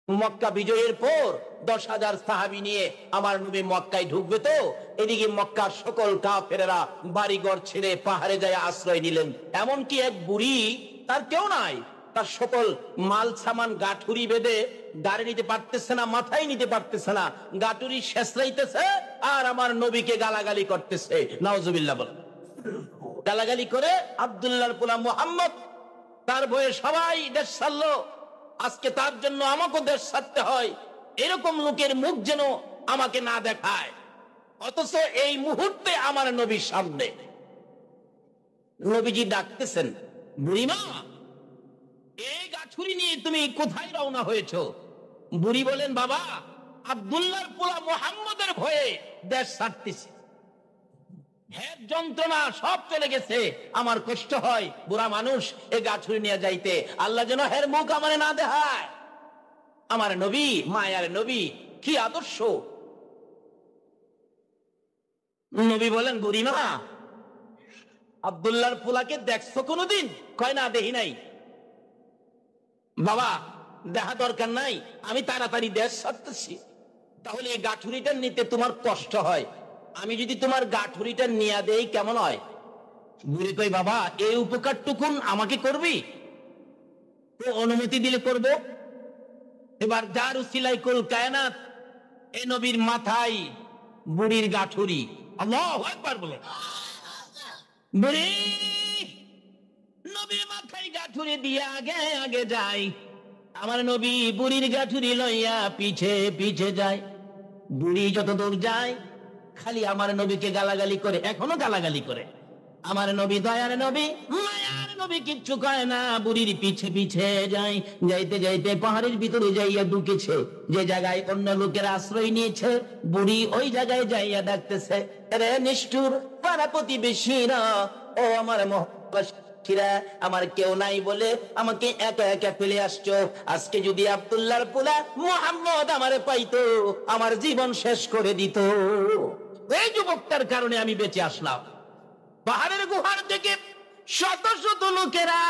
মক্কা বিজয়ের পর 10,000 সাহাবী নিয়ে আমার নবী মক্কায় ঢুকবে, তো এদিকে মক্কার সকল কাফেরেরা বাড়িঘর ছেড়ে পাহাড়ে যায় আশ্রয় নিলেন। এমনকি এক বুড়ি, তার কেউ নাই, তার সকল মাল সামান গাঠুরি বেঁধে গাড়ি নিতে পারতেছে না, মাথায় নিতে পারতেছে না, গাঠুরি শেষরাইতেছে আর আমার নবীকে গালাগালি করতেছে। নাউজুবিল্লাহ বল। গালাগালি করে আব্দুল্লাহর পোলা মুহাম্মদ, তার ভয়ে সবাই দেশ ছাড়লো। আজকে তার জন্য আমাকে দেশ ছাড়তে হয়, এরকম লোকের মুখ যেন আমাকে না দেখায়। অথচ এই মুহূর্তে আমার নবীর সামনে নবীজি ডাকতেছেন, বুড়িমা, এই গাছুরি নিয়ে তুমি কোথায় রওনা হয়েছো? বুড়ি বলেন, বাবা, আব্দুল্লাহর পোলা মুহাম্মদের ভয়ে দেশ ছাড়তেছি। হেড যন্ত্রণা সব চলে গেছে, আমার কষ্ট হয়, বুড়া মানুষ এ গাছুরি নিয়ে যাইতে, আল্লাহ যেন হের মুখ আমার না দেখায়। আমার নবী, মায়ার নবী, কি আদর্শ। নবী বলেন, বুড়িমা, আব্দুল্লাহর পোলাকে দেখছো কোনদিন? কয় না, দেখি নাই। বাবা, দেখা দরকার নাই, আমি তাড়াতাড়ি দেশ ছাড়তেছি। তাহলে এই গাঠুরিটা নিতে তোমার কষ্ট হয়, আমি যদি তোমার গাঠুরিটা নিয়ে দেই কেমন হয়? বুড়ি কই, বাবা, এই উপকারটুকুন আমাকে করবি? তো অনুমতি দিলে করব। এবার যার উসিলায় কুল কায়নাত, এই নবীর মাথায় বুড়ির গাঠুরি। আল্লাহু আকবার বলে। বুড়ি নবীর মাথায় গাঠুরি দিয়ে আগে আগে যায়। আমার নবী বুড়ির গাঠুরি লইয়া পিছে পিছে যায়। বুড়ি যত দূর যায় খালি আমার নবীকে গালাগালি করে, এখনো গালাগালি করে। আমার নবী দয়ার নবী, মায়ার নবী কিচ্ছু কয় না, বুড়ির পিছে পিছে যায়। যাইতে যাইতে পাহাড়ের ভিতরে যাইয়া ঢুকেছে, যে জায়গায় অন্য লোকের আশ্রয় নিয়েছে, বুড়ি ওই জায়গায় যাইয়া ডাকতেছে, রে নিষ্ঠুর পাড়া প্রতিবেশীরা, ও আমার মহল্লাবাসীরা, আমার কেউ নাই বলে আমাকে একা একা ফেলে আসছো। আজকে যদি আব্দুল্লাহর পোলা মুহাম্মদ আমারে পাইতো, আমার জীবন শেষ করে দিত। এই যুবকটার কারণে আমি বেঁচে আসলাম। পাহাড়ের গুহার থেকে শত শত লোকেরা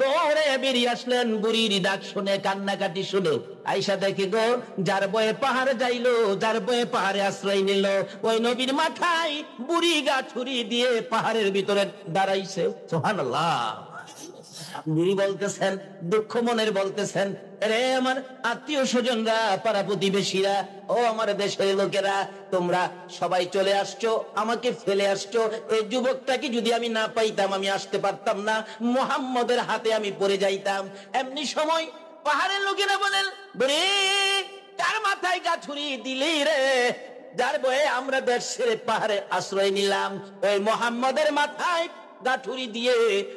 দৌড়ে বেরিয়ে আসলেন বুড়ির ডাক শুনে, কান্নাকাটি শুনে। আইসা দেখে গো, যার বয়ে পাহাড়ে যাইলো, যার বয়ে পাহাড়ে আশ্রয় নিল, ওই নবীর মাথায় বুড়ি গাছুরি দিয়ে পাহাড়ের ভিতরে দাঁড়াইছে। সুবহানাল্লাহ। বুড়ি বলতেছেন, দুঃখ মনের বলতেছেন, রে আমার আত্মীয় স্বজনরা, পাড়া প্রতিবেশীরা, ও আমার দেশের লোকেরা, তোমরা সবাই চলে আসছো, আমাকে ফেলে আসছো। এই যুবকটাকে যদি আমি না পাইতাম, আমি আসতে পারতাম না, মুহাম্মদের হাতে আমি পড়ে যাইতাম। এমনি সময় পাহাড়ের লোকেরা বলেন, বুড়ি, কার মাথায় গাছুরি দিলি রে? যার বয়ে আমরা দেশ ছেড়ে পাহাড়ে আশ্রয় নিলাম, ওই মুহাম্মদের মাথায় গাঠুরি দিয়ে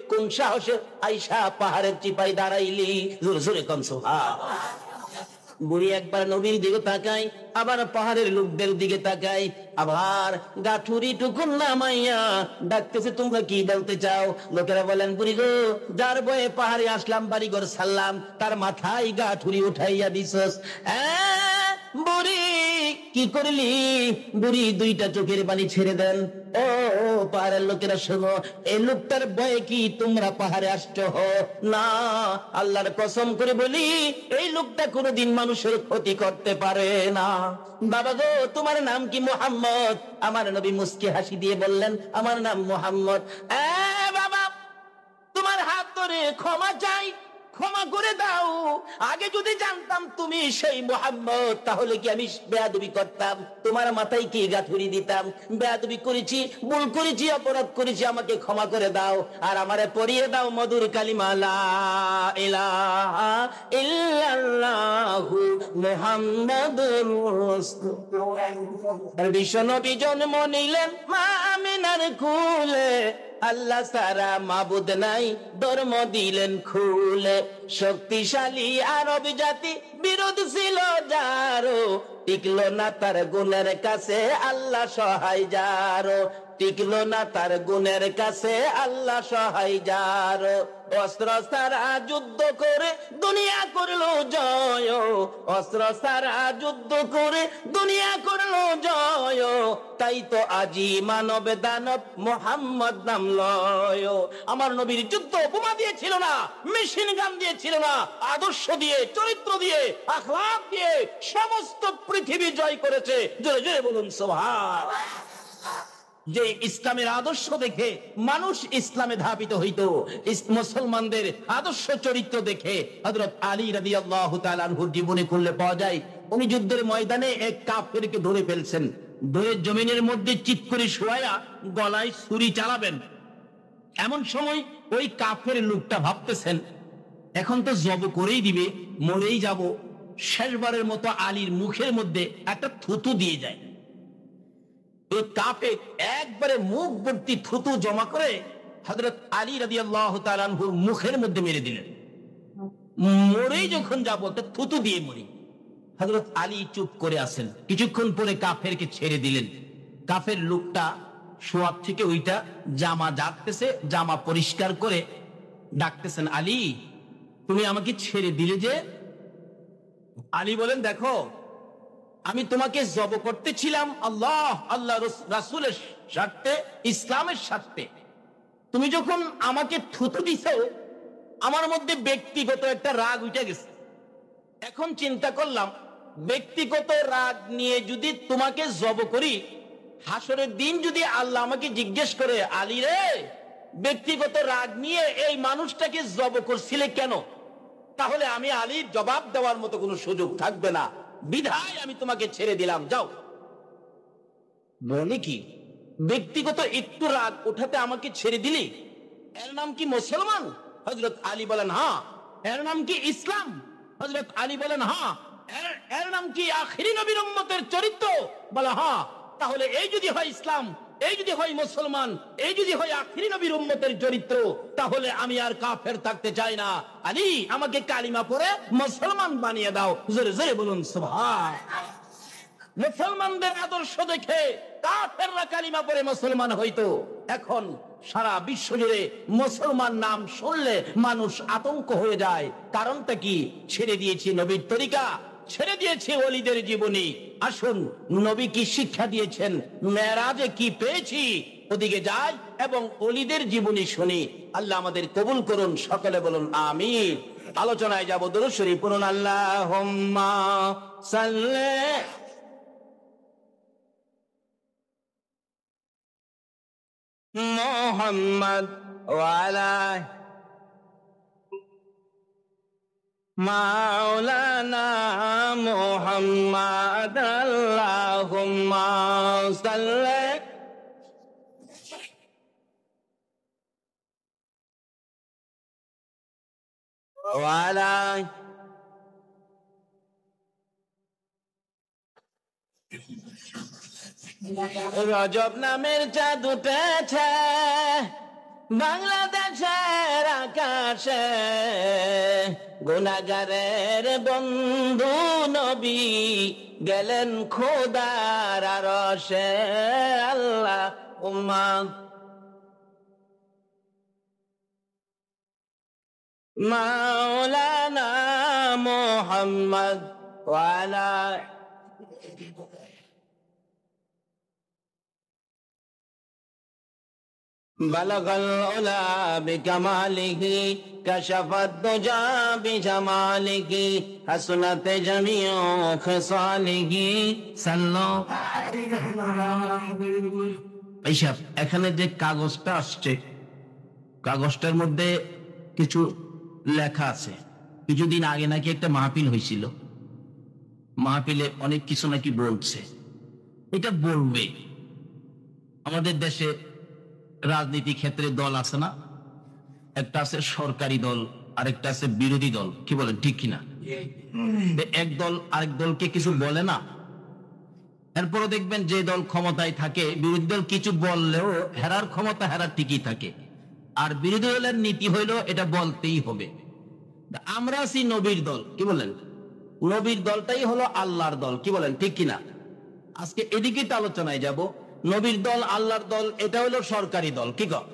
কোন সাহসে আইসা পাহাড়ের চিপাই দাঁড়াইলি? জোরে জোরে কম সুবহানাল্লাহ। বুড়ি একবার নবীর দিকে তাকাই, আবার পাহাড়ের লোকদের দিকে তাকাই, আবার গাঠুরি টুকুন নামাইয়া ডাকতেছে, তোমরা কি বলতে চাও? লোকেরা বলেন, বুড়ি গো, যার বয়ে পাহাড়ে আসলাম, বাড়িঘর ছাড়লাম, তার মাথায় গাঠুরি উঠাইয়া দিছস। বুড়ি কি করলি? বুড়ি দুইটা চোখের পানি ছেড়ে দেন। ও পাহাড়ের লোকেরা শোনো, এই লোকটার ভয়ে কি তোমরা পাহাড়ে আসছো? না, আল্লাহর কসম করে বলি, এই লোকটা কোনোদিন মানুষের ক্ষতি করতে পারে না। বাবা গো, তোমার নাম কি? মুহাম্মদ। আমার নবী মুস্কি হাসি দিয়ে বললেন, আমার নাম মুহাম্মদ। বাবা, তোমার হাত ধরে ক্ষমা চাই, ক্ষমা করে দাও। আগে যদি জানতাম তুমি সেই মুহাম্মদ, তাহলে কি আমি বেয়াদবি করতাম? তোমার মাথায় কি গাঁথুরি দিতাম? বেয়াদবি করেছি, ভুল করেছি, অপরাধ করেছি, আমাকে ক্ষমা করে দাও। আর আমারে পড়িয়ে দাও মধুর কালিমা, লা ইলাহা ইল্লাল্লাহু মুহাম্মাদুর রাসূলুল্লাহ। বিশ্বনবী জন্ম নিলেন মা আমিনার কুলে, আল্লাহ সারা মাবুদ নাই, ধর্ম দিলেন খুলে। শক্তিশালী আরব জাতি বিরোধ ছিল যারো, টিকলো না তার গুণের কাছে, আল্লাহ সহায় যারো। টিকলো না তার গুণের কাছে আল্লাহ সহায় যার। অস্ত্র ছাড়া যুদ্ধ করে দুনিয়া করলো জয়, অস্ত্র ছাড়া যুদ্ধ করে দুনিয়া করলো জয়, তাই তো আজি মানব দানব মোহাম্মদ নাম লয়। আমার নবীর যুদ্ধ বোমা দিয়ে ছিল না, মেশিন গান দিয়ে ছিল না, আদর্শ দিয়ে, চরিত্র দিয়ে, আখলাক দিয়ে সমস্ত পৃথিবী জয় করেছে। জোরে জোরে বলুন সুবহানাল্লাহ। যে ইসলামের আদর্শ দেখে মানুষ ইসলামে ধাবিত হইত, মুসলমানদের আদর্শ চরিত্র দেখে হযরত আলী রাদিয়াল্লাহু তাআলা আনহুর জীবনে খুললে পাওয়া যায়। উনি যুদ্ধের ময়দানে এক কাফেরকে ধরে ফেলছেন, ধরে জমিনের মধ্যে চিৎ করে শোয়ায়া গলায় ছুরি চালাবেন। এমন সময় ওই কাফের লোকটা ভাবতেছেন এখন তো জব করেই দিবে, মরেই যাব, শেষবারের মতো আলীর মুখের মধ্যে একটা থুতু দিয়ে যায়। ওই কাফের একবারে মুখ ভর্তি থুতু জমা করে হযরত আলী রাদিয়াল্লাহু তাআলা আনহুর মুখের মধ্যে মেরে দিলেন। মরেই যখন যাব একটা থুতু দিয়ে মরি। হযরত আলী চুপ করে আছেন, কিছুক্ষণ পরে কাফেরকে ছেড়ে দিলেন। কাফের লোকটা শোয়ার থেকে ওইটা জামা জাগতেছে, জামা পরিষ্কার করে ডাকতেছেন, আলী তুমি আমাকে ছেড়ে দিলে যে? আলী বলেন, দেখো আমি তোমাকে জব করতেছিলাম আল্লাহ আল্লাহ রাসূলের স্বার্থে, ইসলামের স্বার্থে। তুমি যখন আমাকে থুতু দিছো আমার মধ্যে ব্যক্তিগত একটা রাগ উঠে গেছে। এখন চিন্তা করলাম ব্যক্তিগত রাগ নিয়ে যদি তোমাকে জব করি, হাসরের দিন যদি আল্লাহ আমাকে জিজ্ঞেস করে আলী রে ব্যক্তিগত রাগ নিয়ে এই মানুষটাকে জব করছিলে কেন, তাহলে আমি আলীর জবাব দেওয়ার মতো কোনো সুযোগ থাকবে না, বিধায় আমি তোমাকে ছেড়ে দিলাম, যাও। বলি কি ব্যক্তিগত একটু রাগ উঠাতে আমাকে ছেড়ে দিলি? এর নাম কি মুসলমান? হযরত আলী বলেন হ্যাঁ। এর নাম কি ইসলাম? হযরত আলী বলেন হ্যাঁ। এর নাম কি আখিরি নবীর উম্মতের চরিত্র? বলে হ্যাঁ। তাহলে এই যদি হয় ইসলাম, এই যদি হয় মুসলমান, এই যদি হয় আখিরি নবীর উম্মতের চরিত্র, তাহলে আমি আর কাফের থাকতে চাই না। আলী আমাকে কালিমা পড়ে মুসলমান বানিয়ে দাও। জোরে জোরে বলুন সুবহানাল্লাহ। মুসলমানদের আদর্শ দেখে কাফেররা কালিমা পড়ে মুসলমান হইতো। এখন সারা বিশ্ব জুড়ে মুসলমান নাম শুনলে মানুষ আতঙ্ক হয়ে যায়। কারণটা কি? ছেড়ে দিয়েছি নবীর তরিকা, ছেড়ে দিয়েছে ওলিদের জীবনী। আসুন নবী কি শিক্ষা দিয়েছেন, মেরাজে কি পেয়েছি, ওদিকে যাই এবং ওলিদের জীবনী শুনি। আল্লাহ আমাদের কবুল করুন, সকলে বলুন আমিন। আলোচনায় যাব, দুরূদ শরীফ পড়ুন। আল্লাহুম্মা সাল্লি মুহাম্মদ ওয়া আলা মাওলানা মুহাম্মদ। আল্লাহুম্মা সাল্লি ওয়া আলা রজব নামের চাঁদ উঠেছে বাংলাদেশের আকাশে, গুনাহগারের বন্ধু নবী গেলেন খোদার আরশে। আল্লাহুম্মা মাওলানা মুহাম্মদ ওয়া আলা বালাগাল উলা বিকামালিহি কাশাফাত দুজা বিজামালিহি হাসনাত জামিউ খিসালিহি সাল্লাল্লাহু। আচ্ছা, এখানে যে কাগজটা আসছে, কাগজটার মধ্যে কিছু লেখা আছে। কিছুদিন আগে নাকি একটা মাহফিল হয়েছিল, মাহফিলে অনেক কিছু নাকি বলছে। এটা বলবে আমাদের দেশে রাজনীতি ক্ষেত্রে দল আছে না, একটা আছে সরকারি দল, আরেকটা আছে বিরোধী দল, কি বলেন ঠিক কিনা? এক দল আরেক দলকে কিছু বলে না, এরপরও দেখবেন যে দল ক্ষমতায় থাকে বিরোধী দল কিছু বললেও হেরার ক্ষমতা হেরার ঠিকই থাকে। আর বিরোধী দলের নীতি হইলো এটা বলতেই হবে। আমরা আছি নবীর দল, কি বলেন? নবীর দলটাই হলো আল্লাহর দল, কি বলেন ঠিক কিনা? আজকে এদিকে তো আলোচনায় যাব। নবীর দল আল্লাহর দল, এটা হলো সরকারি দল। কি কর,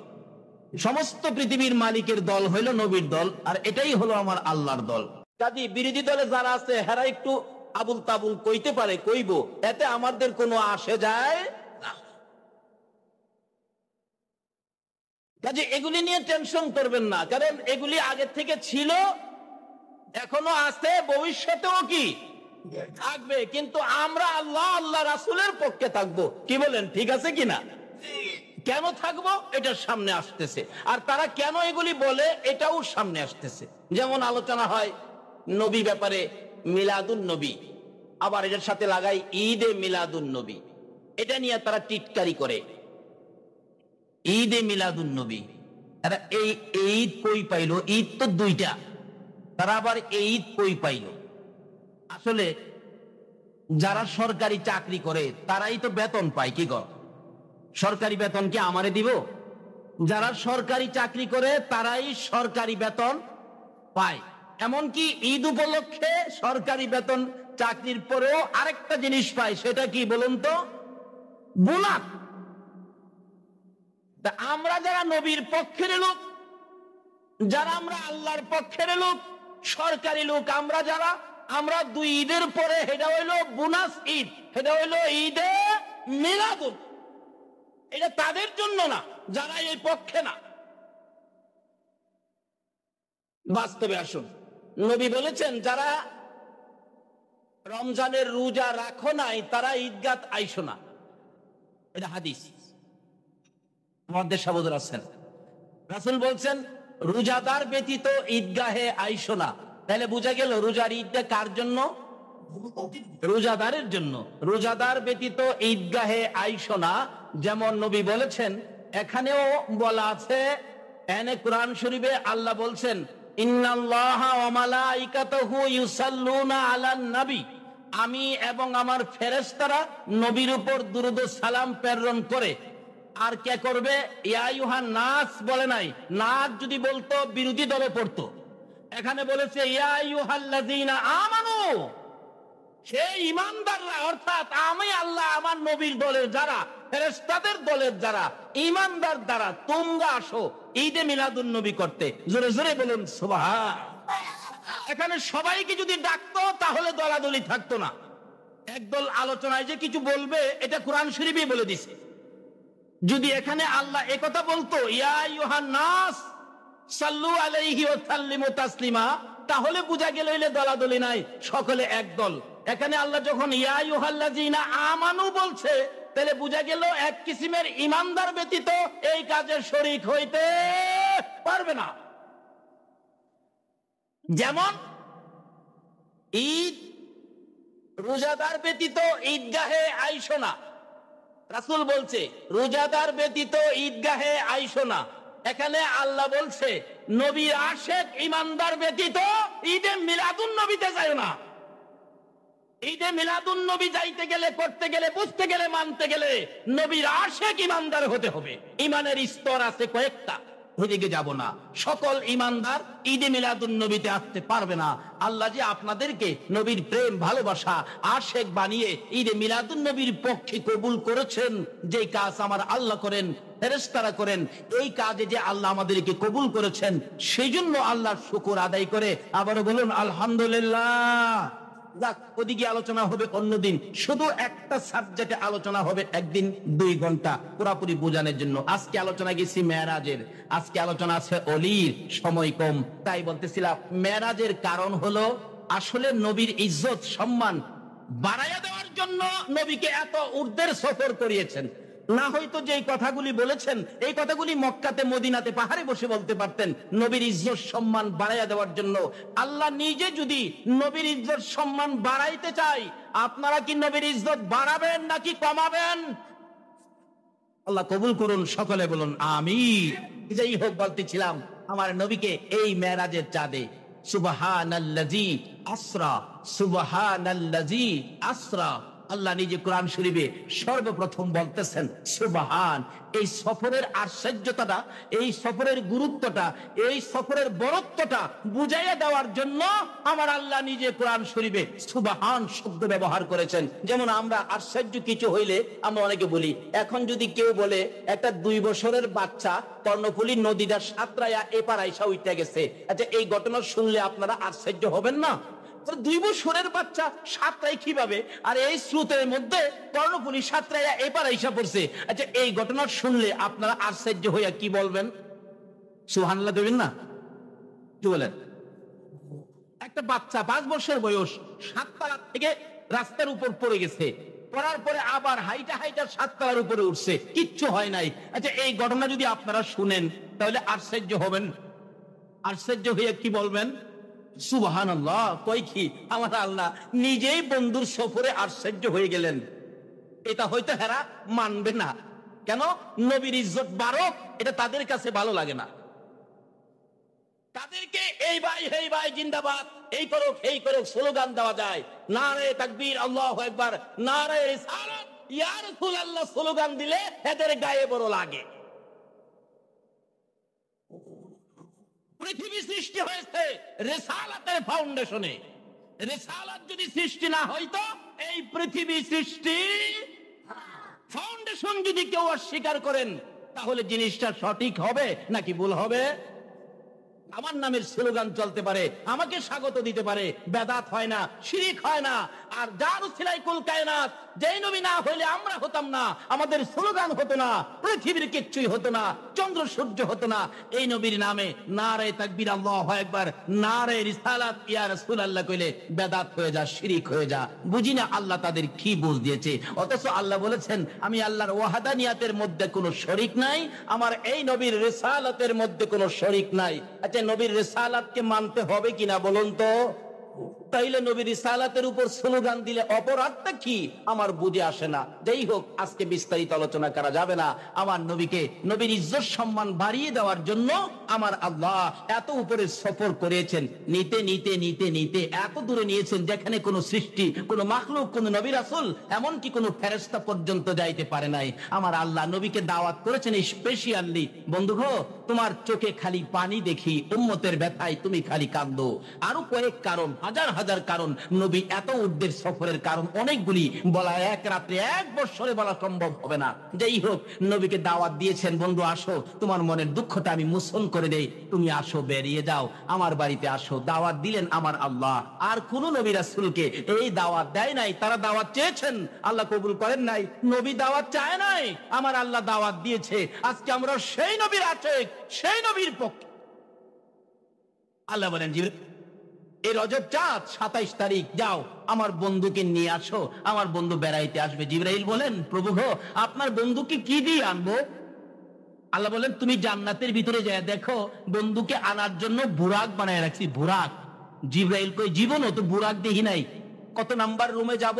সমস্ত পৃথিবীর মালিকের দল হইল নবীর দল, আর এটাই হলো আমার আল্লাহর দল। কাজে বিরোধী দলে যারা আছে হেরা একটু আবুল তাবুল কইতে পারে, কইব, এতে আমাদের কোনো আসে যায় না। কাজে এগুলি নিয়ে টেনশন করবেন না, কারণ এগুলি আগে থেকে ছিল, এখনো আছে, ভবিষ্যতেও কি থাকবে। কিন্তু আমরা আল্লাহ আল্লাহ রাসূলের পক্ষে থাকবো। কি বলেন, ঠিক আছে কিনা? কেন থাকবো এটার সামনে আসতেছে, আর তারা কেন এগুলি বলে এটাও সামনে আসতেছে। যেমন আলোচনা হয় নবী ব্যাপারে, মিলাদুন নবী, আবার এটার সাথে লাগাই ঈদে মিলাদুন নবী। এটা নিয়ে তারা টিটকারি করে, ঈদে মিলাদুন নবী। তারা এই ঈদ কই পাইলো? ঈদ তো দুইটা, তারা আবার এই ঈদ কই পাইলো? আসলে যারা সরকারি চাকরি করে তারাই তো বেতন পায়। কি কর, সরকারি বেতন কি আমারে দিব? যারা সরকারি চাকরি করে তারাই সরকারি বেতন পায়। এমনকি ঈদ উপলক্ষে সরকারি বেতন চাকরির পরেও আরেকটা জিনিস পায়, সেটা কি বলুন তো? বোনাস। আমরা যারা নবীর পক্ষের লোক, যারা আমরা আল্লাহর পক্ষের লোক, সরকারি লোক, আমরা যারা, আমরা দুই ঈদের পরে, এটা হইলো বোনাস ঈদ, এটা হইলো ঈদে মিলাদুন। এটা তাদের জন্য না যারা এই পক্ষে না। বাস্তবে আসুন, নবী বলেছেন যারা রমজানের রোজা রাখো নাই তারা ঈদগাহ আইসো না। এটা হাদিস, আমাদের সাবধান আছেন। রাসূল বলছেন রোজাদার ব্যতীত ঈদগাহে আইসো না। তাহলে বোঝা গেল রোজার ঈদটা কার জন্য? রোজাদারের জন্য। রোজাদার ব্যতীত ঈদগাহে আইসো না, যেমন নবী বলেছেন। এখানেও বলা আছে, এনে কোরআন শরীফে আল্লাহ বলছেন ইন্নাল্লাহা ওয়া মালাইকাতুহু ইউসাল্লুনা আলান নবী, আমি এবং আমার ফেরেশতারা নবীর উপর দুরূদ ও সালাম প্রেরণ করে। আর কে করবে? ইয়া আইয়ুহান নাস বলে নাই, নাস যদি বলতো বিরোধী দলে পড়তো। এখানে বলেছে ইয়া আইয়ুহাল্লাযীনা আমানু, সেই ইমানদাররা, অর্থাৎ আমি আল্লাহ আমার নবীর দলের যারা, ফেরেশতাদের দলের যারা ইমানদার, দ্বারা তোমরা আসো ঈদে মিলাদুন নবী করতে। জোরে জোরে বলুন সুবহান। এখানে সবাইকে যদি ডাকতো তাহলে দলাদলি থাকতো না। একদল আলোচনায় যে কিছু বলবে এটা কোরআন শরীফই বলে দিছে। যদি এখানে আল্লাহ একথা বলতো ইয়া আইয়ুহান নাস সাল্লু আলাইহি ওয়া সাল্লিমু তাসলিমা, তাহলে বুঝা গেল এলে দলাদলি নাই, সকলে একদল। এখানে আল্লাহ যখন ইয়া আইয়ুহাল্লাযীনা আমানু বলছে, তাহলে বুঝা গেল এক কিসিমের ইমানদার ব্যতীত এই কাজের শরীক হইতে পারবে না। যেমন ঈদ, রোজাদার ব্যতীত ঈদগাহে আইসো না। রাসূল বলছে রোজাদার ব্যতীত ঈদগাহে আইসো না। এখানে আল্লাহ বলছে নবীর আশেক ইমানদার ব্যতীত ঈদে মিলাদুন নবীতে যায় না। ঈদে মিলাদুন নবী যাইতে গেলে, করতে গেলে, বুঝতে গেলে, মানতে গেলে নবীর আশেক ইমানদার হতে হবে। ইমানের স্তর আছে কয়েকটা, ওইদিকে যাব না। সকল ইমানদার ঈদে মিলাদুন নবীতে আসতে পারবে না। আল্লাহ যে আপনাদেরকে নবীর প্রেম ভালোবাসা আশেক বানিয়ে ঈদে মিলাদুন নবীর পক্ষে কবুল করেছেন, যে কাজ আমার আল্লাহ করেন, ফেরেশতারা করেন, এই কাজে যে আল্লাহ আমাদেরকে কবুল করেছেন, সেই জন্য আল্লাহর শুকর আদায় করে আবারও বলুন আলহামদুলিল্লাহ। যাক, ওদিকে আলোচনা হবে অন্যদিন। শুধু একটা সাবজেক্টে আলোচনা হবে একদিন 2 ঘন্টা পুরাপুরি বোঝানোর জন্য। আজকে আলোচনা গেছি মেরাজের, আজকে আলোচনা আছে অলির, সময় কম, তাই বলতেছিলাম মেরাজের কারণ হলো আসলে নবীর ইজ্জত সম্মান বাড়াইয়া দেওয়ার জন্য নবীকে এত ঊর্ধ্বের সফর করিয়েছেন। না হয়তো যে কথাগুলি বলেছেন, এই কথাগুলি মক্কাতে, মদিনাতে, পাহাড়ে বসে বলতে পারতেন। নবীর ইজ্জত সম্মান বাড়াইয়া দেওয়ার জন্য। আল্লাহ নিজে যদি নবীর ইজ্জত সম্মান বাড়াইতে চাই, আপনারা কি নবীর ইজ্জত বাড়াবেন নাকি কমাবেন? আল্লাহ কবুল করুন, সকলে বলুন আমিন। যাই হোক, বলতেছিলাম আমার নবীকে এই মেরাজের চাঁদে সুবহানাল্লাযী আসরা, সুবহানাল্লাযী আসরা আল্লাহ নিজে কোরআন শরীফে সর্বপ্রথম বলতেছেন সুবহান। এই সফরের আশ্চর্যতাটা, এই সফরের গুরুত্বটা, এই সফরের বরত্বটা বুঝাইয়া দেওয়ার জন্য আমার আল্লাহ নিজে কোরআন শরীফে সুবহান শব্দ ব্যবহার করেছেন। যেমন আমরা আশ্চর্য কিছু হইলে আমরা অনেকে বলি, এখন যদি কেউ বলে একটা 2 বছরের বাচ্চা কর্ণফুলী নদীটা সাঁতরাইয়া এপার আইসা উঠে গেছে, আচ্ছা এই ঘটনা শুনলে আপনারা আশ্চর্য হবেন না? 2 বছরের বাচ্চা সাঁতরাই কিভাবে, আর এই স্রোতের মধ্যে কর্ণফুলী সাঁতরাইয়া এপার আইসা পড়ছে, আচ্ছা এই ঘটনা শুনলে আপনারা আশ্চর্য হইয়া কি বলবেন? সুবহানাল্লাহ দেবেন না? কি বলেন? একটা বাচ্চা 5 বছর বয়স সাততলা থেকে রাস্তার উপর পড়ে গেছে, পড়ার পরে আবার হাইটা হাইটা সাততলার উপরে উঠছে, কিচ্ছু হয় নাই। আচ্ছা এই ঘটনা যদি আপনারা শুনেন তাহলে আশ্চর্য হবেন? আশ্চর্য হয়ে কি বলবেন? সুবহানাল্লাহ। কই কি আমার আল্লাহ নিজেই বন্ধুর সফরে আশ্চর্য হয়ে গেলেন। এটা হয়তো হেরা মানবে না। কেন? নবীর ইজ্জত বাড়ক এটা তাদের কাছে ভালো লাগে না। তাদেরকে এই ভাই হেই ভাই জিন্দাবাদ, এই করো এই করো স্লোগান দেওয়া যায়, নারে তাকবীর আল্লাহু আকবার, নারে রিসালাত ইয়া রাসূলুল্লাহ স্লোগান দিলে এদের গায়ে বড় লাগে। পৃথিবী সৃষ্টি হয়েছে রিসালাতের ফাউন্ডেশনে। রিসালাত যদি সৃষ্টি না হইতো, এই পৃথিবী সৃষ্টি ফাউন্ডেশন যদি কেউ অস্বীকার করেন তাহলে জিনিসটা সঠিক হবে নাকি ভুল হবে? আমার নামের স্লোগান চলতে পারে, আমাকে স্বাগত দিতে পারে, বেদাত হয় না, শিরিক হয় না। আর যার উসিলায় কুল কায়নাত, যেই নবী না হইলে আমরা হতাম না, আমাদের স্লোগান হতো না, পৃথিবীর কিচ্ছুই হতো না, চন্দ্র সূর্য হতো না। এই নবীর নামে নারে তাকবীর আল্লাহু আকবার, নারে রিসালাত ইয়া রাসূলুল্লাহ কইলে বেদাত হয়ে যা, শিরিক হয়ে যা। বুঝি না আল্লাহ তাদের কি বুঝ দিয়েছে। অথচ আল্লাহ বলেছেন আমি আল্লাহর ওয়াহদানিয়াতের মধ্যে কোনো শরিক নাই, আমার এই নবীর রিসালাতের মধ্যে কোনো শরিক নাই। আচ্ছা নবীর রিসালাতকে মানতে হবে কিনা বলুন তো? তাইলে নবীর রিসালাতের উপর স্লোগান দিলে অপরাধটা কি আমার বুঝে আসে না। যাই হোক, আজকে বিস্তারিত আলোচনা করা যাবে না। আমার নবীকে, নবীর ইজ্জত সম্মান বাড়িয়ে দেওয়ার জন্য আমার আল্লাহ এত উপরে সফর করেছেন। নিতে নিতে নিতে নিতে এত দূরে নিয়েছেন যেখানে কোনো সৃষ্টি, কোনো মাখলুক, কোনো নবী রাসূল, এমনকি কোনো ফেরেশতা পর্যন্ত যাইতে পারে নাই। আমার আল্লাহ নবীকে দাওয়াত করেছেন স্পেশালি, বন্ধু গো তোমার চোখে খালি পানি দেখি, উম্মতের ব্যথায় তুমি খালি কাঁদো। আরো কয়েক কারণ, হাজার হাজার কারণ, নবী এত উদ্দের সফরের কারণ অনেকগুলি, বলা এক রাত্রে 1 বছরে বলা সম্ভব হবে না। যাই হোক, নবীকে দাওয়াত দিয়েছেন, বন্ধু আসো তোমার মনের দুঃখটা আমি মোচন করে দেই, তুমি আসো, বেরিয়ে যাও, আমার বাড়িতে আসো। দাওয়াত দিলেন আমার আল্লাহ। আর কোন নবী রাসূলকে এই দাওয়াত দেয় নাই। তারা দাওয়াত চেয়েছেন, আল্লাহ কবুল করেন নাই। নবী দাওয়াত চায় নাই, আমার আল্লাহ দাওয়াত দিয়েছে। আজকে আমরা সেই নবীর আশেক, সেই নবীর পক্ষে। আল্লাহ বলেন জিবরাইল এই রজব চাঁদ 27 তারিখ যাও আমার বন্ধুকে নিয়ে আসো, আমার বন্ধু বেড়াইতে আসবে। জিবরাইল বলেন প্রভু গো আপনার বন্ধুকে কি দিয়ে আনবো? আল্লাহ বলেন তুমি জান্নাতের ভিতরে যায় দেখো, বন্ধুকে আনার জন্য বুরাক বানায় রাখছি, বুরাক। জিবরাইল কই জীবনও তো বুরাক দেখি নাই, কত নাম্বার রুমে যাব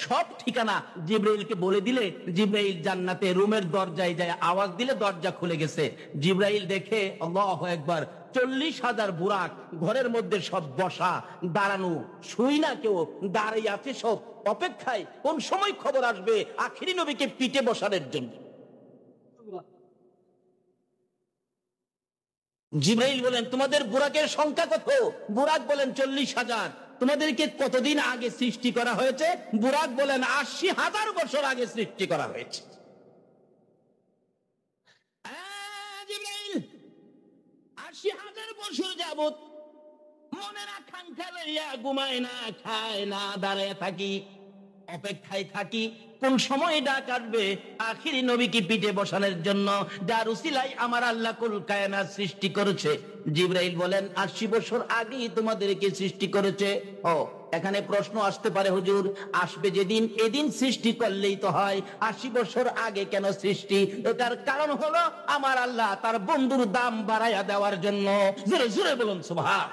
সব ঠিকানা জিবরাইলকে বলে দিলে জিবরাইল জান্নাতে রুমের দরজায় যায়, আওয়াজ দিলে দরজা খুলে গেছে। জিবরাইল দেখে আল্লাহু আকবার, 40,000 বুরাক, ঘরের মধ্যে সব বসা, দাঁড়ানো, শুই না কেউ, দাঁড়িয়ে আছে সব অপেক্ষায় কোন সময় খবর আসবে আখিরি নবীকে পিঠে বসানোর জন্য। জিবরাইল বলেন তোমাদের বুরাকের সংখ্যা কত? বুরাক বলেন 40,000। তোমাদেরকে কতদিন আগে সৃষ্টি করা হয়েছে? বুরাক বলেন 80,000 বছর আগে সৃষ্টি করা হয়েছে। 80,000 বছর যাবত মনের আকাঙ্ক্ষা লইয়া ঘুমায় না, খায় না, দাঁড়ায় থাকি, অপেক্ষায় থাকি কোন সময় ডাক আসবে আখিরি নবীকে পিঠে বসানোর জন্য, যার উসিলায় আমার আল্লাহ কুল কায়নাত সৃষ্টি করেছে। জিবরাইল বলেন 80 বছর আগেই তোমাদেরকে সৃষ্টি করেছে। ও এখানে প্রশ্ন আসতে পারে হুজুর আসবে যেদিন, এদিন সৃষ্টি করলেই তো হয়, 80 বছর আগে কেন সৃষ্টি? এটার কারণ হলো আমার আল্লাহ তার বন্ধুর দাম বাড়াইয়া দেওয়ার জন্য। জোরে জোরে বলুন সুবহানাল্লাহ।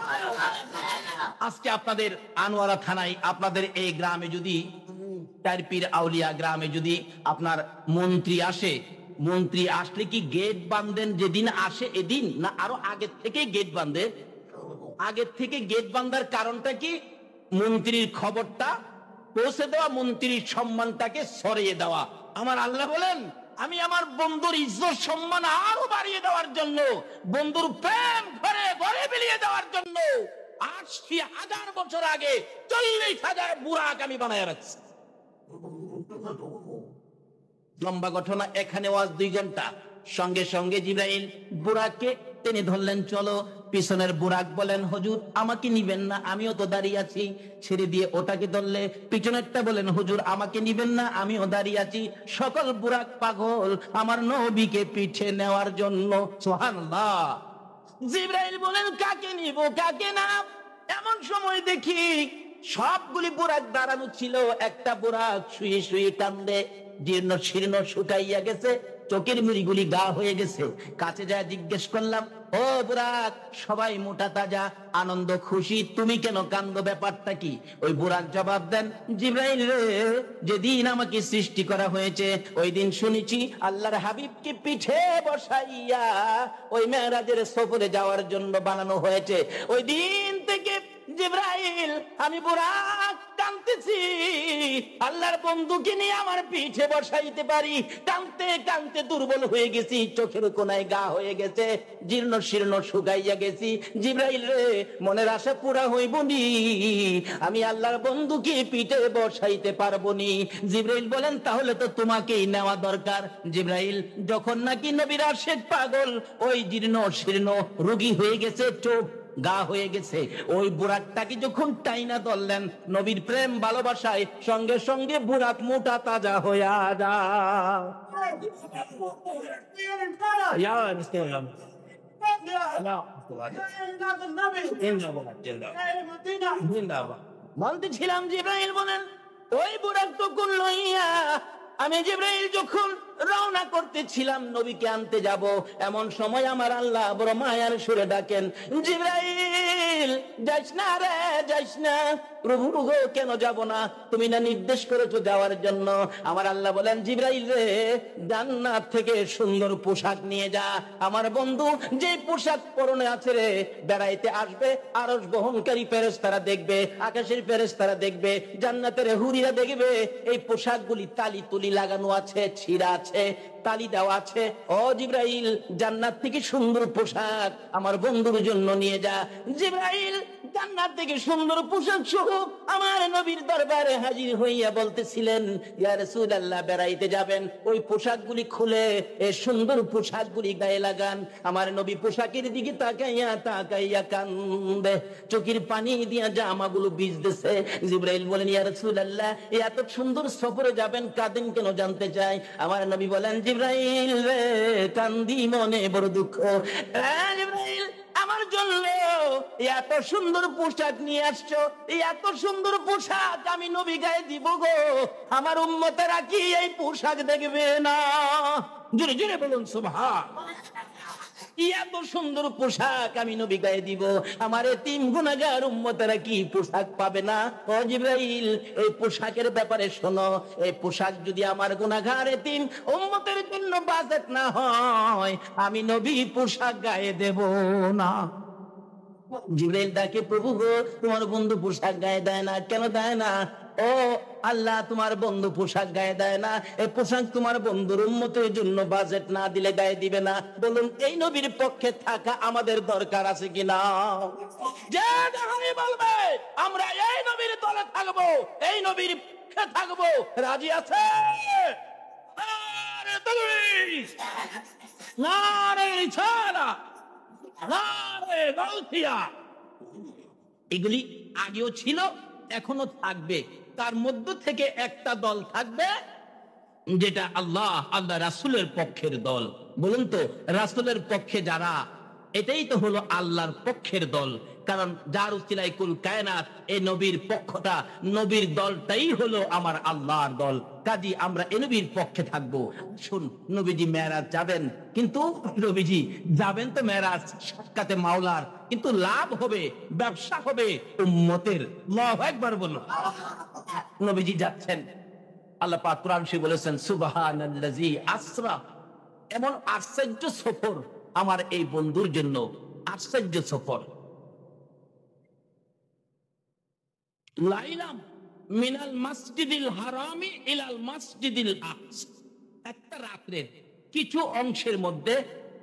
আজকে আপনাদের আনোয়ারা থানায়, আপনাদের এই গ্রামে যদি, তারপীর আউলিয়া গ্রামে যদি আপনার মন্ত্রী আসে, মন্ত্রী আসলে কি গেট বাঁধেন যেদিন আসে এদিন, না আরো আগের থেকে গেট বাঁধে? আগের থেকে গেট বাঁধার কারণটা কি? মন্ত্রীর খবরটা পৌঁছে দেওয়া, মন্ত্রীর সম্মানটাকে সরিয়ে দেওয়া। আমার আল্লাহ বলেন, আমি আমার বন্ধুর ইজ্জত সম্মান আরো বাড়িয়ে দেওয়ার জন্য, বন্ধুর প্রেম ঘরে ঘরে বিলিয়ে দেওয়ার জন্য ৮০,০০০ বছর আগে ৪০,০০০ বুরাক আমি বানায় রাখছি। লম্বা ঘটনা, এখানে ওয়াজ ২ ঘন্টা। সঙ্গে সঙ্গে জিবরাইল বুরাককে টেনে ধরলেন, চলো। পিছনের বুরাক বলেন, হুজুর আমাকে নিবেন না, আমিও তো দাঁড়িয়ে আছি। ছেড়ে দিয়ে ওটাকে ধরলে পিছনেরটা বলেন, হুজুর আমাকে নিবেন না, আমিও দাঁড়িয়ে আছি। সকল বুরাক পাগল আমার নবীকে পিঠে নেওয়ার জন্য। সুবহানাল্লাহ। জিবরাইল বলেন, কাকে নিব কাকে না। এমন সময় দেখি সবগুলি বুরাক দাঁড়ানো ছিল, একটা বুরাক শুয়ে শুয়ে কান্দে, জীর্ণ শীর্ণ শুকাইয়া গেছে, চোখের মিড়িগুলি গা হয়ে গেছে। কাছে যায় জিজ্ঞেস করলাম, ও বুরাক, সবাই মোটা তাজা আনন্দ খুশি, তুমি কেন কান্দো, ব্যাপারটা কি? ওই বুরাক জবাব দেন, জিবরাইল রে, যেদিন আমাকে সৃষ্টি করা হয়েছে ওই দিন শুনেছি আল্লাহর হাবিবকে পিঠে বসাইয়া ওই মেরাজের সফরে যাওয়ার জন্য বানানো হয়েছে। ওই দিন থেকে জিবরাইল আমি বুরাক টানতেছি, আল্লাহর বন্ধুকে নিয়ে আমার পিঠে বসাইতে পারি। টানতে টানতে দুর্বল হয়ে গেছি, চোখের কোনায় গা হয়ে গেছে, জীর্ণ শীর্ণ শুকাইয়া গেছি। জিবরাইল রে, মনের আশা পুরা হইব নি, আমি আল্লাহর বন্ধুকে পিঠে বসাইতে পারবো নি। জিবরাইল বলেন, তাহলে তো তোমাকেই নেওয়া দরকার। জিবরাইল যখন নাকি নবীর আশেক পাগল, ওই জীর্ণ শীর্ণ রোগী হয়ে গেছে, চোখ গা হয়ে গেছে, ওই বুরাকটাকে যখন টাইনা ধরলেন নবীর প্রেম ভালোবাসায়, সঙ্গে সঙ্গে বুরাক মোটা তাজা হইয়া বলতেছিলাম। জিবরাইল বলেন, ওই বুরাক তখন লইয়া আমি জিবরাইল যখন রওনা করতেছিলাম নবীকে আনতে যাব, এমন সময় আমার আল্লাহ বড় মায়ার সুরে ডাকেন, জিবরাইল যাইস না রে, যাইস না। প্রভু গো, কেন যাব না? তুমি না নির্দেশ করেছো যাওয়ার জন্য। আমার আল্লাহ বলেন, জিবরাইল রে, জান্নাত থেকে সুন্দর পোশাক নিয়ে যা। আমার বন্ধু যে পোশাক পরনে আছে রে, বেড়াইতে আসবে, আরশ বহনকারী ফেরেশতারা দেখবে, আকাশের ফেরেশতারা দেখবে, জান্নাতের হুরিরা দেখবে, এই পোশাকগুলি তালি তুলি লাগানো আছে, ছিঁড়া আছে, তালি দেওয়া আছে। ও জিবরাইল, জান্নাত থেকে সুন্দর পোশাক আমার বন্ধুর জন্য নিয়ে যা। জিবরাইল জান্নাত থেকে সুন্দর পোশাক সহ আমার নবীর দরবারে হাজির হইয়া বলতেছিলেন, ইয়া রাসূলুল্লাহ, বেড়াইতে যাবেন, ওই পোশাকগুলি খুলে এই সুন্দর পোশাকগুলি গায়ে লাগান। আমার নবী পোশাকের দিকে তাকাইয়া তাকাইয়া কান্দে, চোখের পানি দিয়া জামাগুলো ভিজতেছে। জিবরাইল বলেন, ইয়া রাসূলুল্লাহ, এত সুন্দর সফরে যাবেন, কাঁদেন কেন জানতে চাই। আমার নবী বলেন, জিবরাইল রে, কান্দি মনে বড় দুঃখ। জিবরাইল, আমার জন্য এত সুন্দর পোশাক নিয়ে আসছো, এত সুন্দর পোশাক আমি নবী গায়ে দিব গো, আমার উম্মতেরা কি এই পোশাক দেখবে না? জোরে জোরে বলুন সুবহানাল্লাহ। এত সুন্দর পোশাক আমি নবী গায়ে দিব, আমার এতিম গুনাহগার উম্মতেরা কি পোশাক পাবে না? ও জিবরাইল, এই পোশাকের ব্যাপারে শোনো, এই পোশাক যদি আমার গুনাহগার এতিম উম্মতের জন্য বাজেট না হয়, আমি নবী পোশাক গায়ে দেব না। জিবরাইল ডাকে, প্রভু গো, তোমার বন্ধু পোশাক গায়ে দেয় না, কেন দেয় না? ও আল্লাহ, তোমার বন্ধু পোশাক গায়ে দেয় না, এই পোশাক তোমার বন্ধুর উম্মতের জন্য বাজেট না দিলে গায়ে দিবে না। বলুন, এই নবীর পক্ষে থাকা আমাদের দরকার আছে কিনা? যে বলবে আমরা এই নবীর দলে থাকবো, এই নবীর পক্ষে থাকবো, রাজি আছে? নারে তাকবীর, নারে রিসালাত, নারে গাউসিয়া। এগুলি আগেও ছিল, এখনো থাকবে। তার মধ্য থেকে একটা দল থাকবে যেটা আল্লাহ রাসূলের পক্ষের দল। বলুন তো, রাসূলের পক্ষে যারা, এটাই তো হলো আল্লাহর পক্ষের দল। কারণ যার উসিলায় কুল কায়নাত, এই নবীর পক্ষটা, নবীর দলটাই হলো আমার আল্লাহর দল। কাজী আমরা এই নবীর পক্ষে থাকবো। শুন, নবীজি মেরাজ যাবেন, কিন্তু নবীজি যাবেন তো মেরাজ সাক্ষাতে মাওলার, কিন্তু লাভ হবে, ব্যবসা হবে উম্মতের। আল্লাহু আকবার বলুন। নবীজি যাচ্ছেন, আল্লাহ পাক কোরআন শরীফে বলেছেন, সুবহানাল্লাযী আসরা। এমন আশ্চর্য সফর আমার এই বন্ধুর জন্য, আশ্চর্য সফর। লাইলাম মিনাল মসজিদিল হারামি ইলাল মসজিদিল আকসা, একটা রাত্রের কিছু অংশের মধ্যে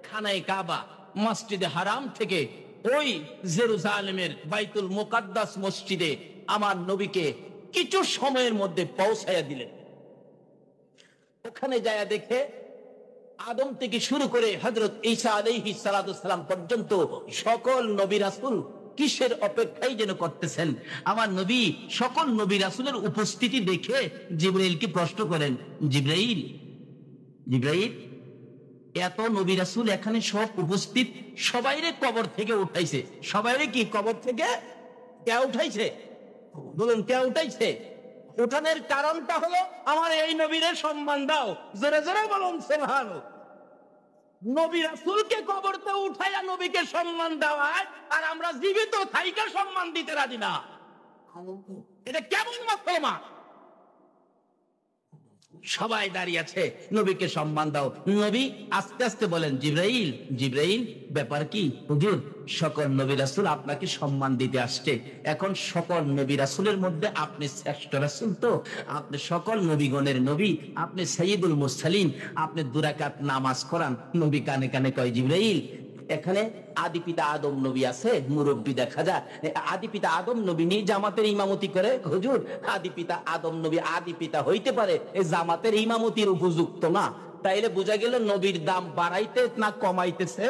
খানায়ে কাবা মসজিদে হারাম থেকে ওই জেরুজালেমের বাইতুল মুকাদ্দাস মসজিদে আমার নবীকে কিছু সময়ের মধ্যে পৌঁছায়া দিলেন। ওখানে যায় দেখে আদম থেকে শুরু করে হযরত ঈসা আলাইহিস সালাতু সালাম পর্যন্ত সকল নবী রাসূল কিসের অপেক্ষায় যেন করতেছেন। আমার নবী সকল নবী রাসূলের উপস্থিতি দেখে জিবরাইলকে প্রশ্ন করেন, জিবরাইল, জিবরাইল, এত নবী রাসূল এখানে সব উপস্থিত, সবাইরে কবর থেকে উঠাইছে, সবাইরে কি কবর থেকে কে উঠাইছে? বলুন, কে উঠাইছে? উঠানোর কারণটা হলো আমার এই নবীরে সম্মান দাও। জোরে জোরে বলুন সুবহানাল্লাহ। নবী রাসূলকে কবরতে উঠাইয়া নবীকে সম্মান দেওয়ায় আর আমরা জীবিত থাইকা সম্মান দিতে রাজি না, এটা কেমন মুসলমান? সবাই দাঁড়িয়ে আছে, নবীকে সম্মান দাও। নবী আস্তে আস্তে বলেন, জিবরাইল, জিবরাইল, ব্যাপার কি? হুজুর, সকল নবী রাসূল আপনাকে সম্মান দিতে আসছে। এখন সকল নবী রাসূলের মধ্যে আপনি শ্রেষ্ঠ রাসূল, তো আপনি সকল নবীগণের নবী, আপনি সাইয়্যিদুল মুরসালিন, আপনি 2 রাকাত নামাজ করান। নবী কানে কানে কয়, জিবরাইল, এখানে আদি পিতা আদম নবী আছে, মুরব্বী দেখা যায়, আদি পিতা আদম নবী নিয়ে জামাতের ইমামতি করে। হুজুর, আদি পিতা আদম নবী আদি পিতা হইতে পারে, এই জামাতের ইমামতির উপযুক্ত না। তাইলে বোঝা গেল নবীর দাম বাড়াইতে না কমাইতেছে।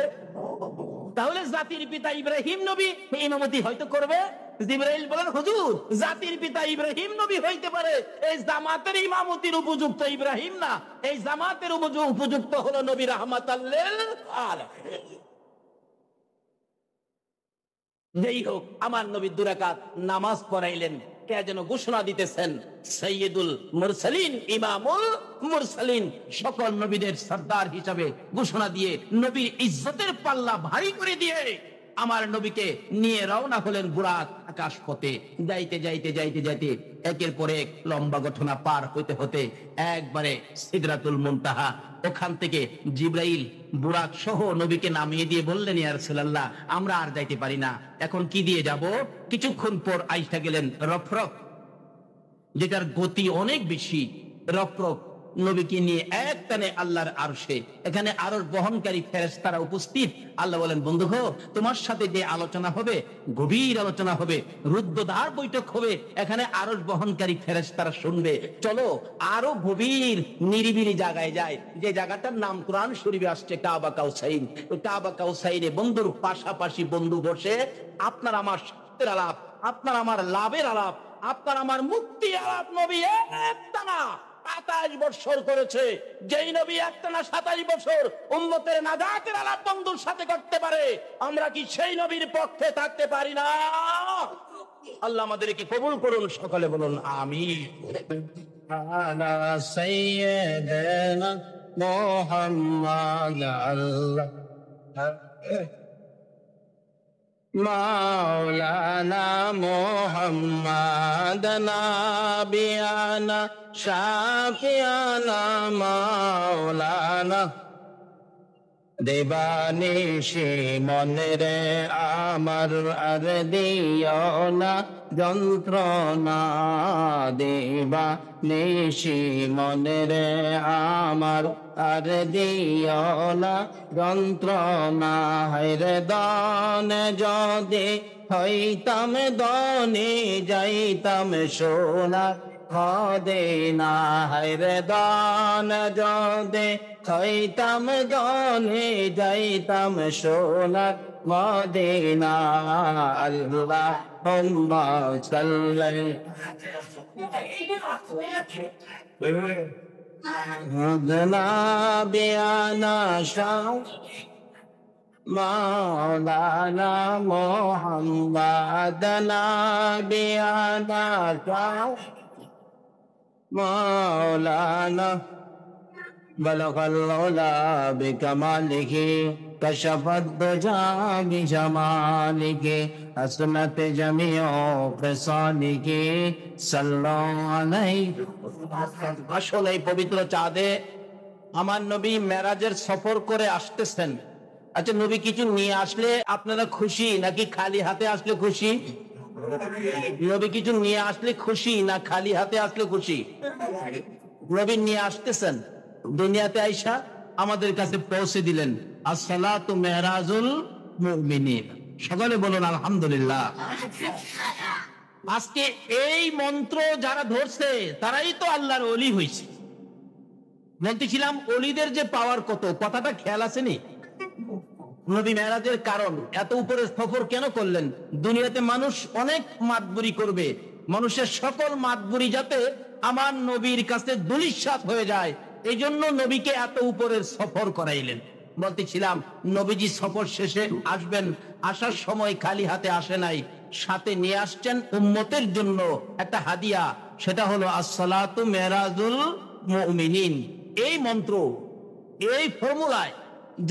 তাহলে জাতির পিতা ইব্রাহিম নবী ইমামতি হয়তো করবে। জিবরাইল বলেন, হুজুর, জাতির পিতা ইব্রাহিম নবী হইতে পারে, এই জামাতের ইমামতির উপযুক্ত ইব্রাহিম না, এই জামাতের উপযুক্ত হলো নবী রাহমাতাল লিল আলামিন। যেই হোক, আমার নবী 2 রাকাত নামাজ পড়াইলেন। কে যেন ঘোষণা দিতেছেন, সাইয়্যিদুল মুরসালিন, ইমামুল মুরসালিন, সকল নবীদের সরদার হিসাবে ঘোষণা দিয়ে নবীর ইজ্জতের পাল্লা ভারী করে দিয়ে আমার নবীকে নিয়ে রওনা হলেন বুরাক আকাশ পথে। যাইতে যাইতে যাইতে যাইতে একের পর এক লম্বা ঘটনা পার হইতে হতে একবারে সিদরাতুল মুনতাহা, ওখান থেকে জিবরাইল বুরাক সহ নবীকে নামিয়ে দিয়ে বললেন, ইয়া রাসূলুল্লাহ, আমরা আর যাইতে পারি না, এখন কি দিয়ে যাব? কিছুক্ষণ পর আইসা গেলেন রফরফ, যেটার গতি অনেক বেশি। রফরফ নবীকে নিয়ে এক টানে আল্লাহর আরশে, এখানে আরশ বহনকারী ফেরেশতারা উপস্থিত। আল্লাহ বলেন, বন্ধু হো, তোমার সাথে যে আলোচনা হবে, গভীর আলোচনা হবে, রুদ্ধদ্বার বৈঠক হবে, এখানে আরশ বহনকারী ফেরেশতারা শুনবে। চলো আরো গভীর নিরিবিলি জায়গায় যায়, যে জায়গাটার নাম কোরআন শরীফে আসছে কাবা কাউসাইন। ওই কাবা কাউসাইনে বন্ধুর পাশাপাশি বন্ধু বসে আপনার আমার স্বার্থের আলাপ, আপনার আমার লাভের আলাপ, আপনার আমার মুক্তির আলাপ নবী একটানা 27 বছর করেছে। যেই নবী একটানা 27 বছর উম্মতের নাজাতের আলাপ বন্ধুর সাথে করতে পারে, আমরা কি সেই নবীর পক্ষে থাকতে পারি না? আল্লাহ আমাদেরকে কবুল করুন, সকলে বলুন আমিন। আলা সাইয়্যিদিনা মুহাম্মাদ আল্লাহ মাওলানা মুহাম্মাদ নাবিয়ানা শাফিয়ানা মাওলানা দেবানিশি মনরে আমার আর দিও না যন্ত্রণা, দেবানিশি মনরে আমার আর দিও না যন্ত্রণা। হায়রে দান যদি হইতাম ধনী, যাইতাম সোনার মদিনা। হায়রে দান যদি হইতাম ধনী, যাইতাম সোনার মদিনা। আল্লাহুম্মা সাল্লি নাবিয়ানা মাওলানা মুহাম্মাদ নাবিয়ানা মাওলানা বলগাল উলা বিকামালিহি কশফাত দুজা বিজামালিহি আসনাত জামিউ ফিসালিহি সাল্লাল্লাহু আলাইহি। আসলে এই পবিত্র চাঁদে আমার নবী মেরাজের সফর করে আসতেছেন। আচ্ছা, নবী কিছু নিয়ে আসলে আপনারা খুশি নাকি খালি হাতে আসলে খুশি? নবী কিছু নিয়ে আসলে খুশি না খালি হাতে আসলে খুশি? নবী নিয়ে আসতেছেন, দুনিয়াতে আইসা আমাদের কাছে পৌঁছে দিলেন। আসসালাতু মেরাজুল মুমিনিন, সকলে বলুন আলহামদুলিল্লাহ। আজকে এই মন্ত্র যারা ধরছে তারাই তো আল্লাহর ওলি হয়েছে। বলতেছিলাম ওলিদের যে পাওয়ার কত, কথাটা খেয়াল আসেনি? নবী মেরাজের কারণ এত উপরে সফর কেন করলেন? দুনিয়াতে মানুষ অনেক মাতবুরি করবে, মানুষের সকল মাতবুরি যাতে আমার নবীর কাছে দুলিশ্বাস হয়ে যায়, এই জন্য নবীকে এত উপরের সফর করাইলেন। বলতেছিলাম নবীজি সফর শেষে আসবেন, আসার সময় খালি হাতে আসে নাই, সাথে নিয়ে আসছেন উম্মতের জন্য একটা হাদিয়া, সেটা হলো আসসালাতু মেরাজুল মুমিনিন। এই মন্ত্র, এই ফর্মুলায়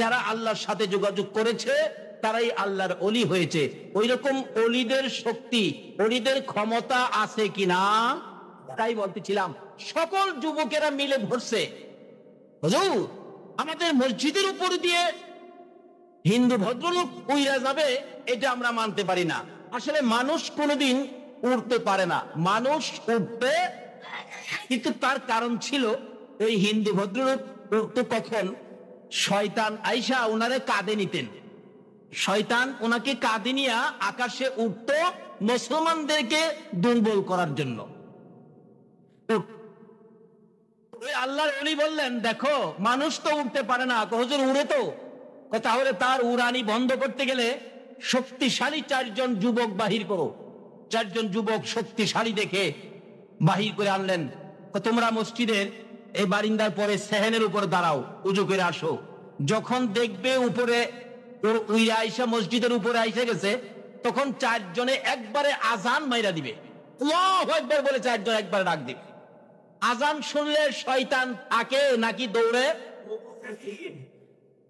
যারা আল্লাহর সাথে যোগাযোগ করেছে তারাই আল্লাহর ওলি হয়েছে। ওই রকম ওলিদের শক্তি, ওলিদের ক্ষমতা আছে কিনা তাই বলতেছিলাম। সকল যুবকেরা মিলে ধরছে, হুজুর আমাদের মসজিদের উপর দিয়ে হিন্দু ভদ্রলোক উইরা যাবে, এটা আমরা মানতে পারি না। আসলে মানুষ কোনোদিন উড়তে পারে না, মানুষ উঠবে, কিন্তু তার কারণ ছিল এই হিন্দু ভদ্রলোক উঠতো কখন? শয়তান আইসা ওনারে কাঁধে নিতেন, শয়তান ওনাকে কাঁধে নিয়ে আকাশে উঠতো মুসলমানদেরকে দুর্বল করার জন্য। আল্লাহর ওলি বললেন দেখো মানুষ তো উঠতে পারে না, হুজুর উড়ে তো, তাহলে তার উড়ানি বন্ধ করতে গেলে শক্তিশালী চারজন যুবক বাহির করো। চারজন যুবক শক্তিশালী দেখে বাহির করে আনলেন। তোমরা মসজিদের এই বারিন্দার পরে সেহেনের উপর দাঁড়াও, উজু করে আসো। যখন দেখবে উপরে উইরা আইসা মসজিদের উপরে আইসা গেছে, তখন চারজনে একবারে আজান মাইরা দিবে, আল্লাহু আকবার বলে চারজন একবারে ডাক দিবে। আজান শুনলে শয়তান থাকে নাকি দৌড়ে?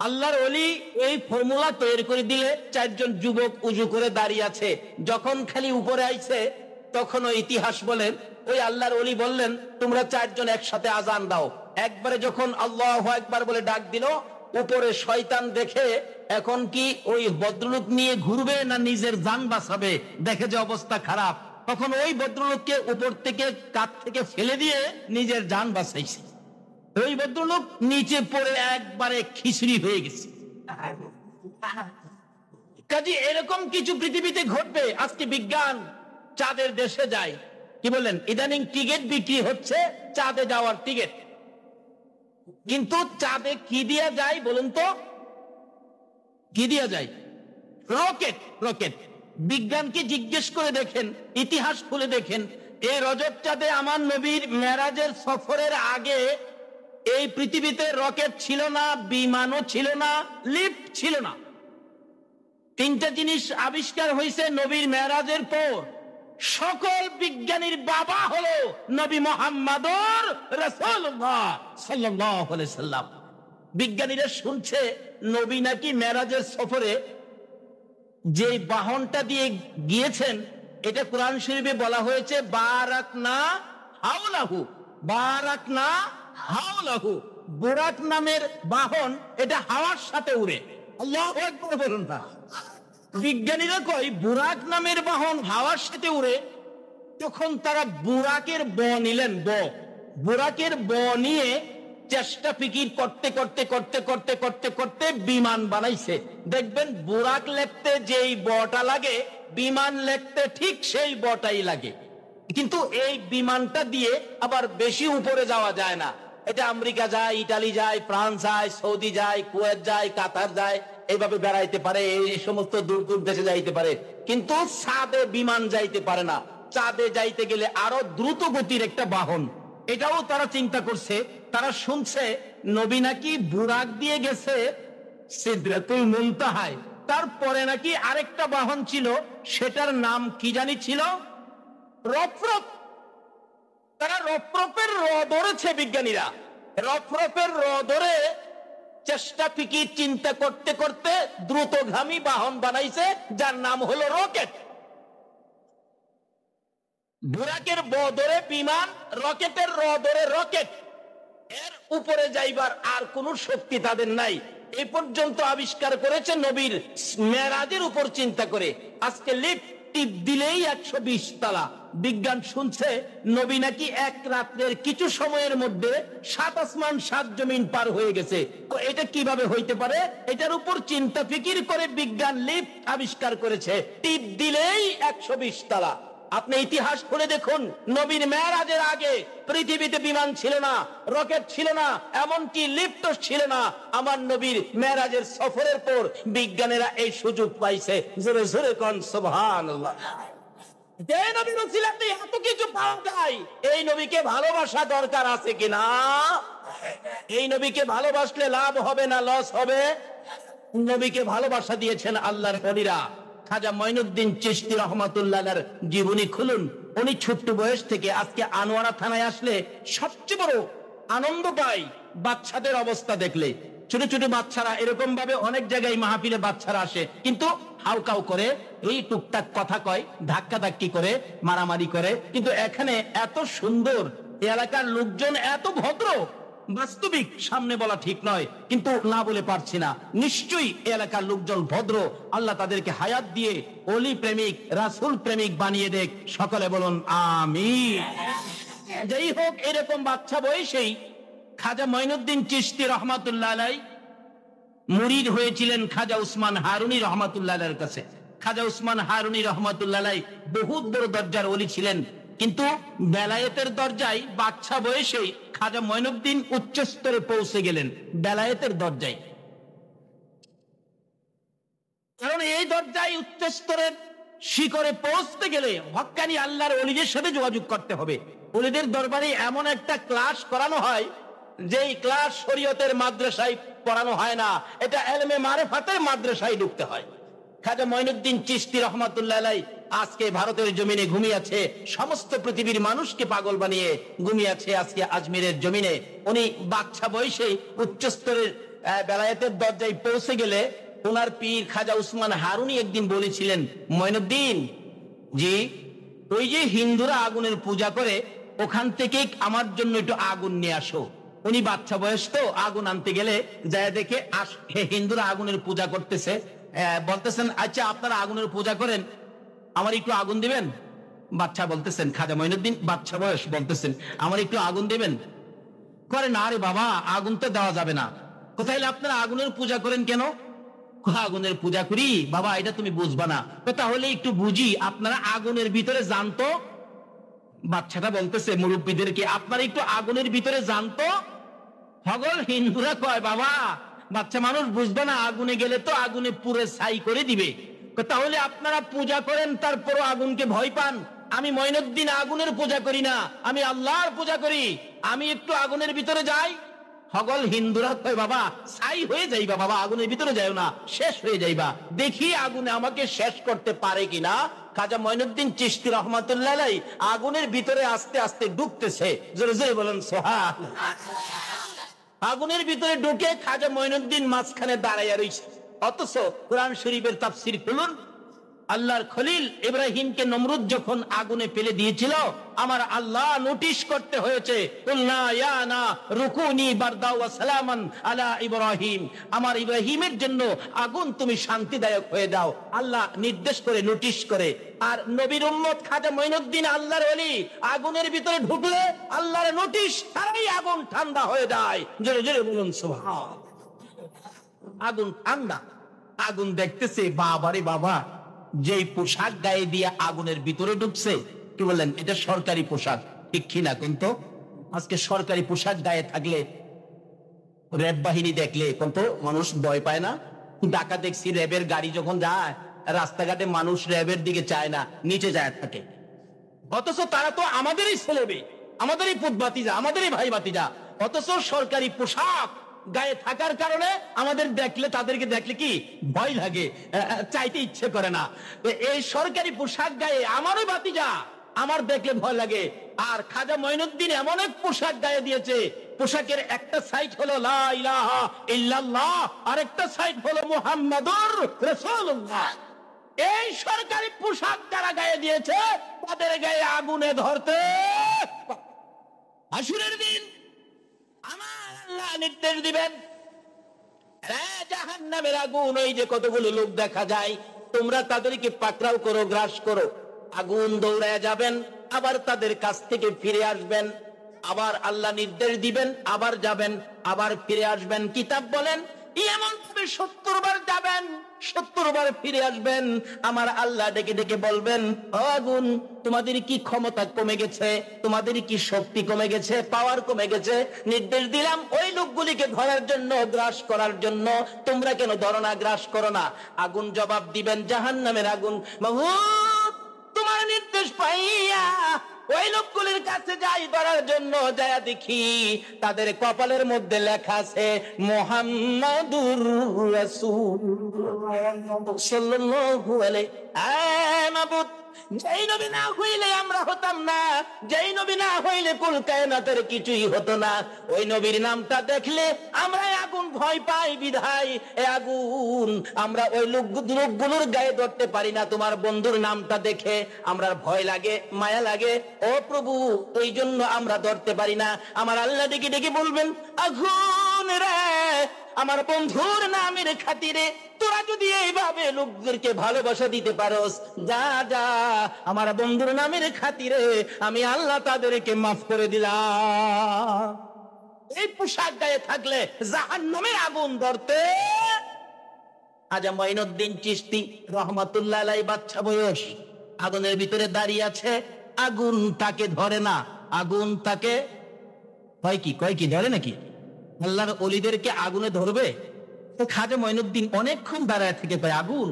আল্লাহর ওলি এই ফর্মুলা তৈরি করে দিলে চারজন যুবক উজু করে দাঁড়িয়ে আছে, যখন খালি উপরে আইছে তখন ওই ইতিহাস বলেন ওই আল্লাহর ওলি বললেন তোমরা চারজন একসাথে আজান দাও। একবারে যখন আল্লাহু আকবার বলে ডাক দিল, উপরে শয়তান দেখে এখন কি ওই ভদ্রলোক নিয়ে ঘুরবে না নিজের জান বাঁচাবে, দেখে যে অবস্থা খারাপ, তখন ওই ভদ্রলোককে উপর থেকে কাঁধ থেকে ফেলে দিয়ে নিজের জান বাঁচাইছে। ওই ভদ্রলোক নিচে পড়ে একবারে খিচুড়ি হয়ে গেছে। কাজে এরকম কিছু পৃথিবীতে ঘটবে। আজকে বিজ্ঞান চাঁদের দেশে যায়, কি বলেন, ইদানিং টিকিট বিক্রি হচ্ছে চাঁদে যাওয়ার টিকিট। কিন্তু চাঁদে কি দিয়া যায় বলুন তো? কি দিয়া যায়? রকেট। রকেট। বিজ্ঞানকে জিজ্ঞেস করে দেখেন, ইতিহাস খুলে দেখেন, এই রজব চাঁদে আমার নবীর মেরাজের সফরের আগে এই পৃথিবীতে রকেট ছিল না, বিমানও ছিল না, লিফট ছিল না। তিনটা জিনিস আবিষ্কার হয়েছে নবীর মেরাজের পর। সকল বিজ্ঞানীর বাবা হলো নবী মুহাম্মদুর রাসূলুল্লাহ সাল্লাল্লাহু আলাইহি সাল্লাম। বিজ্ঞানীরা শুনছে নবী নাকি মেরাজের সফরে যে বাহনটা দিয়ে গিয়েছেন, এটা কোরআন শরীফে বলা হয়েছে বারাকনা হাওলাহু। বারাকনা হাওলাহু, বুরাক নামের বাহন, এটা হাওয়ার সাথে উড়ে। আল্লাহু আকবার বলুন না। বিজ্ঞানীরা কয় বুরাক নামের বাহন হাওয়ার সাথে উড়ে। তখন তারা বুরাকের ব নিলেন, বুরাকের ব নিয়ে চেষ্টা ফিকির করতে করতে করতে করতে করতে করতে বিমান বানাইছে। দেখবেন বুরাক লিখতে যেই বটা লাগে, বিমান লিখতে ঠিক সেই বটাই লাগে। কিন্তু এই বিমানটা দিয়ে আবার বেশি উপরে যাওয়া যায় না। এটা আমেরিকা যায়, ইটালি যায়, ফ্রান্স যায়, সৌদি যায়, কুয়েত যায়, কাতার যায়, এইভাবে বেড়াইতে পারে, এই সমস্ত দূর দূর দেশে যাইতে পারে। কিন্তু চাঁদে বিমান যাইতে পারে না। চাঁদে যাইতে গেলে আরো দ্রুত গতির একটা বাহন, এটাও তারা চিন্তা করছে। তারা শুনছে নবী নাকি বুরাক দিয়ে গেছে সিদরাতুল মুনতাহায়, তারপরে নাকি আরেকটা বাহন ছিল, সেটার নাম কি জানি ছিল, রফরফ। তারা রফরফের র ধরেছে বিজ্ঞানীরা, রফরফের র ধরে চেষ্টা ফিকির চিন্তা করতে করতে দ্রুতগামী বাহন বানাইছে, যার নাম হলো রকেট। বুরাকের ব ধরে বিমান, রকেটের র ধরে রকেট। এর উপরে যাইবার আর কোন শক্তি তাদের নাই। এই পর্যন্ত আবিষ্কার করেছে নবীর মেরাজের উপর চিন্তা করে। আজকে লিফট টিপ দিলেই 120 তলা। বিজ্ঞান শুনছে নবী নাকি এক রাত্রের কিছু সময়ের মধ্যে 7 আসমান 7 জমিন পার হয়ে গেছে। এটা কিভাবে হইতে পারে? এটার উপর চিন্তা ফিকির করে বিজ্ঞান লিফট আবিষ্কার করেছে, টিপ দিলেই 120 তলা। আপনি ইতিহাস পড়ে দেখুন, নবীর মেরাজের আগে পৃথিবীতে বিমান ছিল না, রকেট ছিল না, এমনকি লিফটও ছিল না। আমার নবীর মেরাজের সফরের পর বিজ্ঞানীরা এই সুযোগ পাইছে। জোরে জোরে কোন সুবহানাল্লাহ। যে নবীর উসিলাতে এত কিছু পাওয়া যায়, এই নবীকে ভালোবাসা দরকার আছে কিনা? এই নবীকে ভালোবাসলে লাভ হবে না লস হবে? নবীকে ভালোবাসা দিয়েছেন আল্লাহর ওলিরা। খাজা মঈনুদ্দিন চিশতি রহমাতুল্লাহর জীবনী খুলুন। উনি ছোট্ট বয়স থেকে আজকে আনোয়ারা থানায় আসলে সবচেয়ে বড় আনন্দ পাই বাচ্চাদের অবস্থা দেখলে। ছোট ছোট বাচ্চারা এরকম ভাবে অনেক জায়গায় মাহফিলে বাচ্চারা আসে, কিন্তু হাউকাউ করে, এই টুকটাক কথা কয়, ধাক্কা ধাক্কি করে, মারামারি করে। কিন্তু এখানে এত সুন্দর, এলাকার লোকজন এত ভদ্র। বাস্তবিক সামনে বলা ঠিক নয়, কিন্তু না বলে পারছি না। নিশ্চয়ই এলাকার লোকজন ভদ্র। আল্লাহ তাদেরকে হায়াত দিয়ে ওলি প্রেমিক, রাসূল প্রেমিক বানিয়ে দেখ। সকলে বলুন আমিন। যাই হোক, এরকম বাচ্চা বয়সেই খাজা মঈনুদ্দিন চিশতি রহমাতুল্লাহ আলাইহি মুরিদ হয়েছিলেন খাজা উসমান হারুনি রহমাতুল্লাহ আলাইহির কাছে। খাজা উসমান হারুনি রহমাতুল্লাহ আলাইহি বহুত বড় দরজার ওলি ছিলেন, কিন্তু বেলায়েতের দরজায় বাচ্চা বয়সেই খাজা মঈনুদ্দিন উচ্চ স্তরে পৌঁছে গেলেন, বেলায়েতের দরজায়। কারণ এই দরজায় উচ্চ স্তরের শিখরে পৌঁছতে গেলে হক্কানি আল্লাহর ওলিদের সাথে যোগাযোগ করতে হবে। ওলিদের দরবারে এমন একটা ক্লাস করানো হয়, যেই ক্লাস শরীয়তের মাদ্রাসায় পড়ানো হয় না, এটা ইলমে মারিফাতের মাদ্রাসায় ঢুকতে হয়। খাজা মঈনুদ্দিন চিশতি রহমাতুল্লাহ আলাইহি আজকে ভারতের জমিনে ঘুমিয়ে আছে, সমস্ত পৃথিবীর মানুষকে পাগল বানিয়ে ঘুমিয়ে আছে আজকে আজমিরের জমিনে। উনি বাচ্চা বয়সে উচ্চ স্তরের বেলায়েতের দরজায় পৌঁছে গেলে ওনার পীর খাজা উসমান হারুনি একদিন বলেছিলেন, মঈনুদ্দিন জি, ওই যে হিন্দুরা আগুনের পূজা করে, ওখান থেকে আমার জন্য একটু আগুন নিয়ে আসো। উনি বাচ্চা বয়স তো, আগুন আনতে গেলে যায় দেখে হিন্দুরা আগুনের পূজা করতেছে। বলতেছেন, আচ্ছা আপনারা আগুনের পূজা করেন, আমার একটু আগুন দিবেন? বাচ্চা বলতেছেন, খাজা মঈনুদ্দিন বাচ্চা বয়স, বলতেছেন আমার একটু আগুন দিবেন? করে না রে বাবা, আগুন তো দেওয়া যাবে না। কোথায় আপনারা আগুনের পূজা করেন কেন? আগুনের পূজা করি বাবা, এটা তুমি বুঝবা না। তাহলে একটু বুঝি, আপনারা আগুনের ভিতরে জানতো? বাচ্চাটা বলতেছে মুরব্বীদেরকে, আপনারা একটু আগুনের ভিতরে জানতো? হগল হিন্দুরা কয়, বাবা বাচ্চা মানুষ বুঝবে না, আগুনে গেলে তো আগুনে পুরে ছাই করে দিবে। তাহলে আপনারা পূজা করেন, তারপরও আগুনকে ভয় পান? আমি মঈনুদ্দিন আগুনের পূজা করি না, আমি আল্লাহর পূজা করি। আমি একটু আগুনের ভিতরে যাই। হগল হিন্দুরা কয়, বাবা ছাই হয়ে যাইবা, বাবা আগুনের ভিতরে যাইও না, শেষ হয়ে যাইবা, দেখি আগুনে আমাকে শেষ করতে পারে কিনা। খাজা মঈনুদ্দিন চিশতি রহমাতুল্লাহ আলাইহি আগুনের ভিতরে আস্তে আস্তে ঢুকতেছে। জোরে জোরে বলেন সুবহানাল্লাহ। আগুনের ভিতরে ঢুকে খাজা মঈনুদ্দিন মাঝখানে দাঁড়াইয়া রইছে। অথচ কোরআন শরীফের তাফসীর খুলুন, আল্লাহর খলিল ইব্রাহিমকে নমরুদ যখন আগুনে ফেলে দিয়েছিল, আমার আল্লাহ নোটিশ করতে হয়েছে, কুলনা ইয়া না রুকুনি বারদা ওয়া সালামান আলা ইব্রাহিম, আমার ইব্রাহিমের জন্য আগুন তুমি শান্তিদায়ক হয়ে দাও। আল্লাহ নির্দেশ করে, নোটিশ করে। আর নবীর উম্মত খাজা মঈনুদ্দিন আল্লাহর ওলি আগুনের ভিতরে ঢুকলে আল্লাহর নোটিশ তারাই আগুন ঠান্ডা হয়ে যায়। জোরে জোরে বলুন সুবহান। আগুন ঠান্ডা। আগুন দেখতেছে, বাবারে বাবা, যেই পোশাক গায়ে দিয়ে আগুনের ভিতরে ঢুকছে, কি বললেন, এটা সরকারি পোশাক, ঠিক কিনা? কিন্তু আজকে সরকারি পোশাক গায়ে থাকলে, র্যাব বাহিনী দেখলে কিন্তু মানুষ ভয় পায় না? ঢাকা দেখছি র্যাবের গাড়ি যখন যায় রাস্তাঘাটে, মানুষ র্যাবের দিকে চায় না, নিচে যায় থাকে। অথচ তারা তো আমাদেরই ছেলেবে, আমাদেরই পুত ভাতিজা, আমাদেরই ভাই ভাতিজা। অথচ সরকারি পোশাক গায়ে থাকার কারণে আমাদের দেখলে, তাদেরকে দেখলে কি ভয় লাগে, চাইতে ইচ্ছে করে না। এই সরকারি পোশাক গায়ে আমারও ভাতিজা, আমার দেখলে ভয় লাগে। আর খাজা মঈনুদ্দিন এমন এক পোশাক গায়ে দিয়েছে, পোশাকের একটা সাইড হলো লা ইলাহা ইল্লাল্লাহ, আরেকটা সাইড হলো মুহাম্মাদুর রাসূলুল্লাহ। এই সরকারি পোশাক যারা গায়ে দিয়েছে, তাদের গায়ে আগুনে ধরতে হাসরের দিন আমার আল্লাহ নির্দেশ দিবেন, জাহান্নামের আগুন, ওই যে কতগুলো লোক দেখা যায় তোমরা তাদেরকে পাকড়াও করো, গ্রাস করো। আগুন দৌড়ায় যাবেন, আবার তাদের কাছ থেকে ফিরে আসবেন, আবার আল্লাহ নির্দেশ দিবেন, আবার যাবেন, আবার ফিরে আসবেন। কিতাব বলেন এমন ভাবে 70 বার যাবেন, 70 বার ফিরে আসবেন। আমার আল্লাহ ডেকে ডেকে বলবেন, ও আগুন, তোমাদের কি ক্ষমতা কমে গেছে? তোমাদের কি শক্তি কমে গেছে? পাওয়ার কমে গেছে? নির্দেশ দিলাম ওই লোকগুলিকে ধরার জন্য, গ্রাস করার জন্য, তোমরা কেন ধরো না, গ্রাস করো না? আগুন জবাব দিবেন, জাহান্নামের আগুন, মাবুদ তোমার নির্দেশ পাইয়া ওই লোকগুলির কাছে যাই ধরার জন্য, যায় দেখি তাদের কপালের মধ্যে লেখা আছে মুহাম্মাদুর রাসূলুল্লাহ সাল্লাল্লাহু আলাইহি। মাবুদ, যেই নবী না হইলে আমরা হতাম না, যেই নবী না হইলে কুল কায়নাতের কিছুই হতো না। ওই নবীর নামটা দেখলে আমরা আগুন ভয় পাই, বিধায় এ আগুন আমরা ওই লোকগুলোর গায়ে ধরতে পারি না। তোমার বন্ধুর নামটা দেখে আমরা ভয় লাগে, মায়া লাগে, ও প্রভু, এই জন্য আমরা ধরতে পারি না। আমার আল্লাহ ডেকে ডেকে বলবেন, আগুন রে, আমার বন্ধুর নামের খাতিরে তোরা যদি এইভাবে লোকদেরকে ভালোবাসা দিতে পারোস, যা যা, আমার বন্ধুর নামের খাতিরে আমি আল্লাহ তাদেরকে মাফ করে দিলাম। এই পোশাক গায়ে থাকলে জাহান্নামের আগুন ধরতে। খাজা মঈনুদ্দিন চিশতি রহমাতুল্লাহ আলাইহি, বাচ্চা বয়স, আগুনের ভিতরে দাঁড়িয়ে আছে, আগুন তাকে ধরে না। আগুন তাকে কয় কি ধরে নাকি? আল্লাহর ওলিদেরকে আগুনে ধরবে? তো খাজা মঈনুদ্দিন অনেকক্ষণ দাঁড়ায় থেকে কয়, আগুন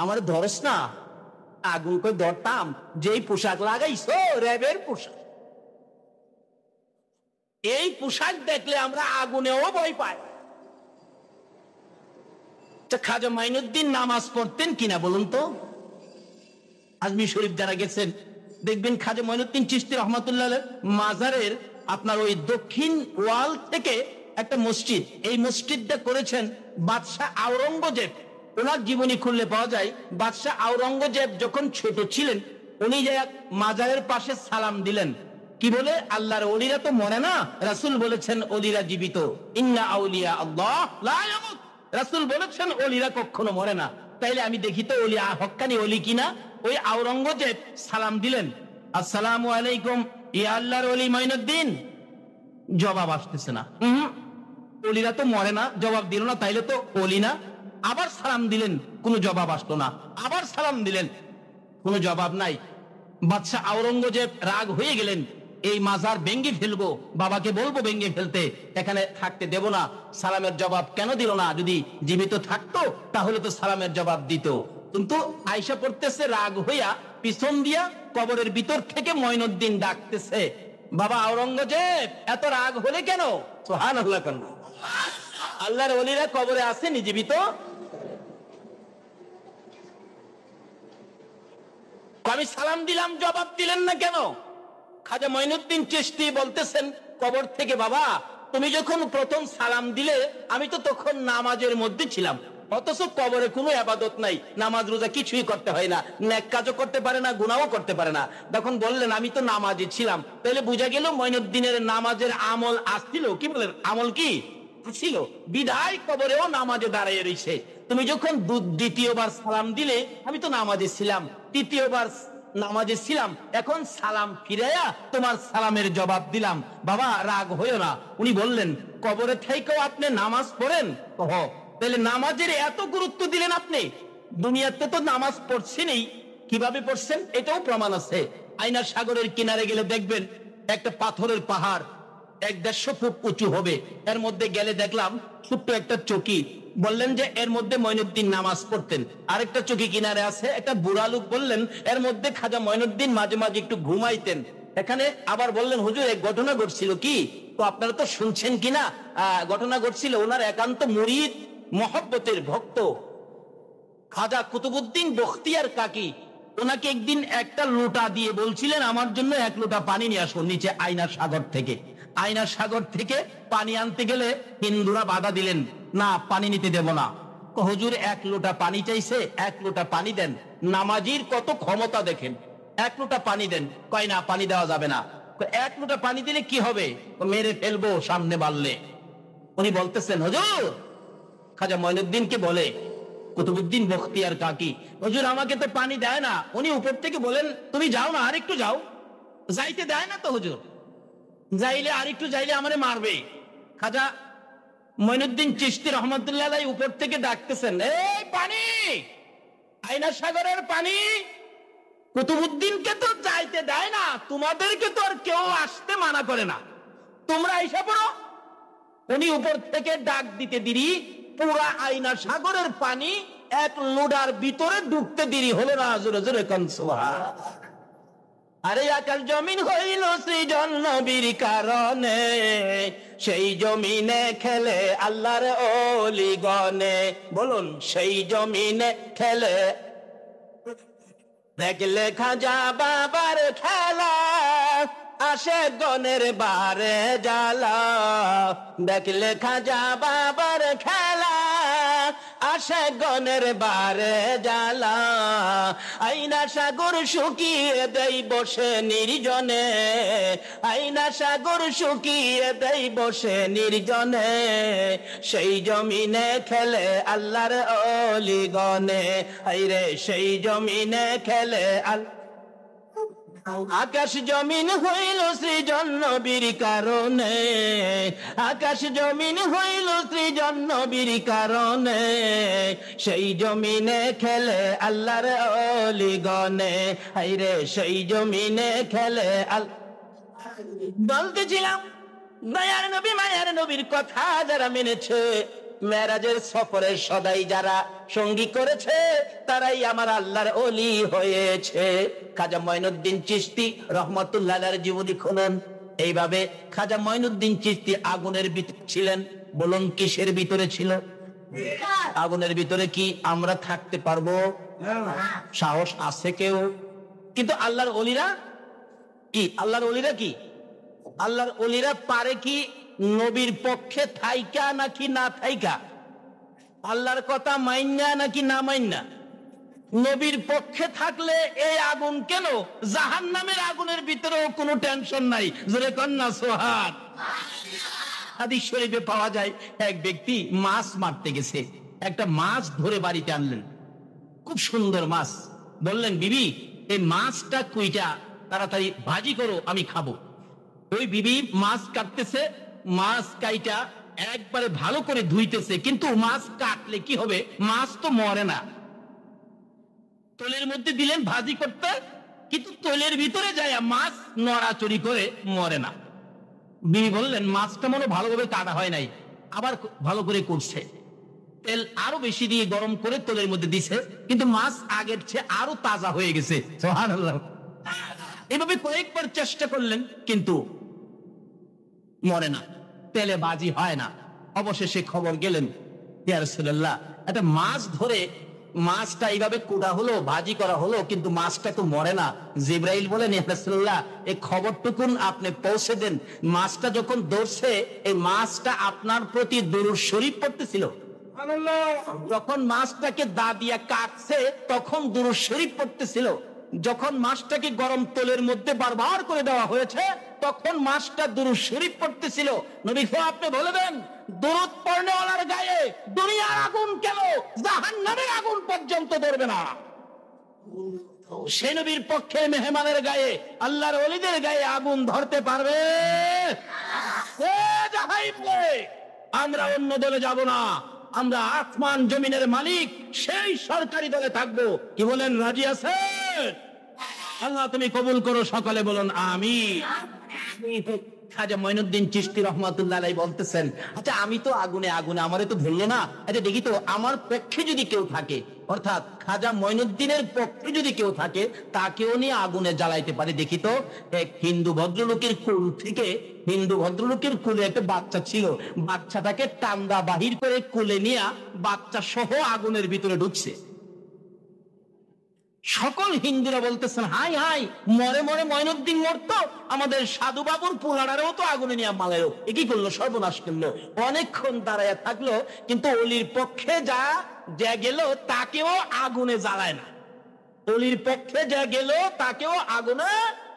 আমার ধরস না। আগুন কই, ধরতাম, যেই পোশাক লাগাইছো র্যাবের পোশাক, এই পোশাক দেখলে আমরা আগুনেও ভয় পাই। খাজা মঈনুদ্দিন নামাজ পড়তেন কিনা বলুন তো? আজমির শরীফ যারা গেছেন দেখবেন খাজা মঈনুদ্দিন চিশতি রহমাতুল্লাহ আলাইহি মাজারের আপনার ওই দক্ষিণ ওয়াল থেকে একটা মসজিদ, এই মসজিদটা করেছেন বাদশাহ আওরঙ্গজেব। ওনার জীবনী খুললে পাওয়া যায়, বাদশাহ আওরঙ্গজেব যখন ছোট ছিলেন উনি যে মাজারের পাশে সালাম দিলেন, কি বলে? আল্লাহর ওলিরা তো মরে না, রাসূল বলেছেন ওলিরা জীবিত, ইন্না আউলিয়া আল্লাহ লা ইয়ামুত। রাসূল বলেছেন ওলিরা কখনো মরে না। তাইলে আমি দেখি তো ওলি হক্কানি ওলি কিনা। ওই আওরঙ্গজেব সালাম দিলেন, আসসালামু আলাইকুম ইয়া আল্লাহর ওলি মঈনুদ্দিন। জবাব আসতেছে না। ওলিরা তো মরে না, জবাব দিল না, তাইলে তো ওলি না। আবার সালাম দিলেন, কোনো জবাব আসলো না। আবার সালাম দিলেন, কোনো জবাব নাই। বাদশাহ আওরঙ্গজেব রাগ হয়ে গেলেন, এই মাজার ভেঙ্গে ফেলবো, বাবাকে বলবো ভেঙ্গে ফেলতে, এখানে থাকতে দেব না। সালামের জবাব কেন দিল না? যদি জীবিত থাকতো তাহলে তো সালামের জবাব দিত। কিন্তু আয়েশা পড়তেছে, রাগ হইয়া পিছন দিয়া কবরের ভিতর থেকে মঈনুদ্দিন ডাকতেছে, বাবা আওরঙ্গজেব এত রাগ হলে কেন? সুবহানাল্লাহ। কেন? আল্লাহর ওলিরা কবরে আসেনি, জীবিত। আমি সালাম দিলাম, জবাব দিলেন না কেন? খাজা মঈনুদ্দিন চিশতি বলতেছেন কবর থেকে, বাবা তুমি যখন প্রথম সালাম দিলে আমি তো তখন নামাজের মধ্যে ছিলাম, অথচ কবরে কোনো ইবাদত নাই, নামাজ রোজা কিছুই করতে হয় না, নেক কাজও করতে পারে না, গুনাহও করতে পারে না। তখন বললেন আমি তো নামাজে ছিলাম। তাহলে বোঝা গেল মঈনুদ্দিনের নামাজের আমল আসছিল। কি বলেন? আমল কি ছিল? বিধায় কবরেও নামাজে দাঁড়িয়ে রয়েছে। তুমি যখন দ্বিতীয়বার সালাম দিলে আমি তো নামাজে ছিলাম, তৃতীয়বার নামাজে ছিলাম, এখন সালাম ফিরাইয়া তোমার সালামের জবাব দিলাম, বাবা রাগ হইও না। উনি বললেন, কবরে থেকেও আপনি নামাজ পড়েন? তাহলে নামাজের এত গুরুত্ব দিলেন আপনি? দুনিয়াতে তো নামাজ পড়ছেনই, কিভাবে পড়ছেন এটাও প্রমাণ আছে। আইনার সাগরের কিনারে গেলে দেখবেন একটা পাথরের পাহাড় 1-150 ফুট উঁচু হবে, এর মধ্যে গেলে দেখলাম ছোট্ট একটা চকি। বললেন যে এর মধ্যে মঈনুদ্দিন নামাজ পড়তেন। আরেকটা চকি কিনারে আছে, একটা বুড়া লোক, বললেন এর মধ্যে খাজা মঈনুদ্দিন মাঝে মাঝে একটু ঘুমাইতেন। এখানে আবার বললেন, হুজুর এক ঘটনা ঘটছিল। কি? তো আপনারা তো শুনছেন কিনা? ঘটনা ঘটছিল, ওনার একান্ত মুরিদ, মহব্বতের ভক্ত খাজা কুতুবউদ্দিন বখতিয়ার কাকি, ওনাকে একদিন একটা লোটা দিয়ে বলছিলেন, আমার জন্য 1 লোটা পানি নিয়ে আসো নিচে আইনার সাগর থেকে। আইনার সাগর থেকে পানি আনতে গেলে হিন্দুরা বাধা দিলেন, না পানি নিতে দেব না। হুজুর 1 লোটা পানি চাইছে, 1 লোটা পানি দেন। নামাজির কত ক্ষমতা দেখেন, 1 লোটা পানি দেন। কয় না, পানি দেওয়া যাবে না। 1 লোটা পানি দিলে কি হবে? মেরে ফেলবো সামনে বাড়লে। উনি বলতেছেন, হুজুর, খাজা মঈনুদ্দিনকে বলে কুতুবউদ্দিন বখতিয়ার কাকি, হুজুর আমাকে তো পানি দেয় না। উনি উপর থেকে বলেন তুমি যাও না, আরেকটু যাও। যাইতে দেয় না তো হুজুর, যাইলে আরেকটু যাইলে আমারে মারবে। খাজা মঈনুদ্দিন চিশতি রহমতুল্লাহ আলাইহি উপর থেকে ডাকতেছেন, এই পানি, আয়না সাগরের পানি। কুতুবউদ্দিনকে তো যাইতে দেয় না, তোমাদেরকে তো আর কেউ আসতে মানা করে না, তোমরা আইসা পড়ো। উনি উপর থেকে ডাক দিতে দেরি, পুরা আয়না সাগরের পানি এক লোডার ভিতরে ঢুকতে দেরি হলো না। জোরে জোরে কান সুবহানাল্লাহ। আরে আকাশ জমিন হইল সৃজন নবীর কারণে, সেই জমিনে খেলে আল্লাহর ওলিগণে। বলুন, সেই জমিনে খেলে। দেখলে খাজা বাবার খেলা, আসে গনের বারে জ্বালা। দেখলে খাজা বাবার খেলা, আসে গনের বারে জ্বালা। আইনা সাগর শুকিয়ে দেই বসে নির্জনে, আইনা সাগর শুকিয়ে দেই বসে নির্জনে। সেই জমিনে খেলে আল্লাহর ওলিগণে, হায়রে সেই জমিনে খেলে আকাশ জমিন হইল সৃজন নবীর কারণে, আকাশ জমিন হইল সৃজন নবীর কারণে। সেই জমিনে খেলে আল্লাহর ওলিগণে, হায়রে সেই জমিনে খেলে বলতেছিলাম, দয়ার নবী মায়ার নবীর কথা যারা মেনেছে, মেরাজের সফরে সদাই যারা সঙ্গী করেছে, তারাই আমার আল্লাহর ওলি হয়েছে। খাজা মঈনুদ্দিন চিশতি রহমতুল্লাহ আলাইহির জীবনী খুলেন। এইভাবে খাজা মঈনুদ্দিন চিশতি আগুনের ভিতরে ছিলেন। বলুন, কিসের ভিতরে ছিল? আগুনের ভিতরে। কি আমরা থাকতে পারবো? সাহস আছে কেউ? কিন্তু আল্লাহর ওলিরা কি? আল্লাহর ওলিরা কি? আল্লাহর ওলিরা পারে কি নবীর পক্ষে থাইকা নাকি না থাইকা? আল্লাহর কথা মাইন্না নাকি না মাইন্না? নবীর পক্ষে থাকলে এই আগুন কেন? জাহান্নামের আগুনের ভিতরেও কোনো টেনশন নাই। জোরে কন্যা সোহাগ। হাদিস শরীফে পাওয়া যায়, এক ব্যক্তি মাছ মারতে গেছে, একটা মাছ ধরে বাড়িতে আনলেন, খুব সুন্দর মাছ। বললেন, বিবি এই মাছটা কুইটা তাড়াতাড়ি ভাজি করো, আমি খাবো। ওই বিবি মাছ কাটতেছে, মাছ কাইটা একবারে ভালো করে ধুইতেছে, কিন্তু মাছ কাটলে কি হবে? মাছ তো মরে না। তৈলের মধ্যে দিলেন ভাজি করতে, কিন্তু তৈলের ভিতরে যায় মাছ নড়াচড়ি করে মরে না। বিবি বললেন, মাছটা মনে ভালোভাবে কাটা হয় নাই, আবার ভালো করে করছে। তেল আরো বেশি দিয়ে গরম করে তৈলের মধ্যে দিছে, কিন্তু মাছ আগের চেয়ে আরো তাজা হয়ে গেছে। সুবহানাল্লাহ। এভাবে কয়েকবার চেষ্টা করলেন, কিন্তু মরে না, তেলে বাজি হয় না। অবশেষে খবর গেলেন, ইয়া রাসূলুল্লাহ, একটা মাছ ধরে মাছটা এইভাবে কুড়া হলো, ভাজি করা হলো, কিন্তু মাছটা তো মরে না। জিবরাইল বলেন, ইয়া রাসূলুল্লাহ, এই খবরটুকুন আপনি পৌঁছে দেন, মাছটা যখন ধরছে এই মাছটা আপনার প্রতি দুরূদ শরীফ পড়তেছিল। যখন মাছটাকে দা দিয়া কাটছে তখন দুরূদ শরীফ পড়তেছিল। যখন মাছটাকে গরম তেলের মধ্যে বারবার করে দেওয়া হয়েছে তখন মাছটা দুরূদ শরীফ পড়তেছিল। নবী আপনি বলে দেন, দুরূদ পড়নেওয়ালার গায়ে দুনিয়ার আগুন কেন, জাহান্নামের আগুন পর্যন্ত ধরবে না। সেই নবীর পক্ষে মেহমানের গায়ে, আল্লাহর ওলিদের গায়ে আগুন ধরতে পারবে? আমরা অন্য দলে যাব না, আমরা আসমান জমিনের মালিক সেই সরকারি দলে থাকবো। কি বলেন, রাজি আছেন? আল্লাহ তুমি কবুল করো, সকালে বলুন আমিন। খাজা মঈনুদ্দিন চিশতি রহমাতুল্লাহ আলাইহি বলতেছেন, আচ্ছা আমি তো আগুনে আগুনে, আমারে তো ধরলো না, আচ্ছা দেখি তো আমার পক্ষে যদি কেউ থাকে, অর্থাৎ খাজা মঈনুদ্দিনের পক্ষে যদি কেউ থাকে, তাকেও নিয়ে আগুনে জ্বালাইতে পারে, দেখি তো। এক হিন্দু ভদ্রলোকের কুল থেকে, হিন্দু ভদ্রলোকের কুলে একটা বাচ্চা ছিল, বাচ্চাটাকে টান্দা বাহির করে কুলে নিয়ে বাচ্চা সহ আগুনের ভিতরে ঢুকছে। সকল হিন্দুরা বলতেছেন, হাই হাই, মরে মরে মঈনুদ্দিন মরতো, আমাদের সাধু বাবুর পোলারারেও তো আগুনে নিয়ে মালাইলো, এ কি করলো, সর্বনাশ করলো। অনেকক্ষণ দাঁড়ায় থাকলো, কিন্তু অলির পক্ষে যা গেল তাকেও আগুনে জ্বালায় না। অলির পক্ষে যা গেল তাকেও আগুনে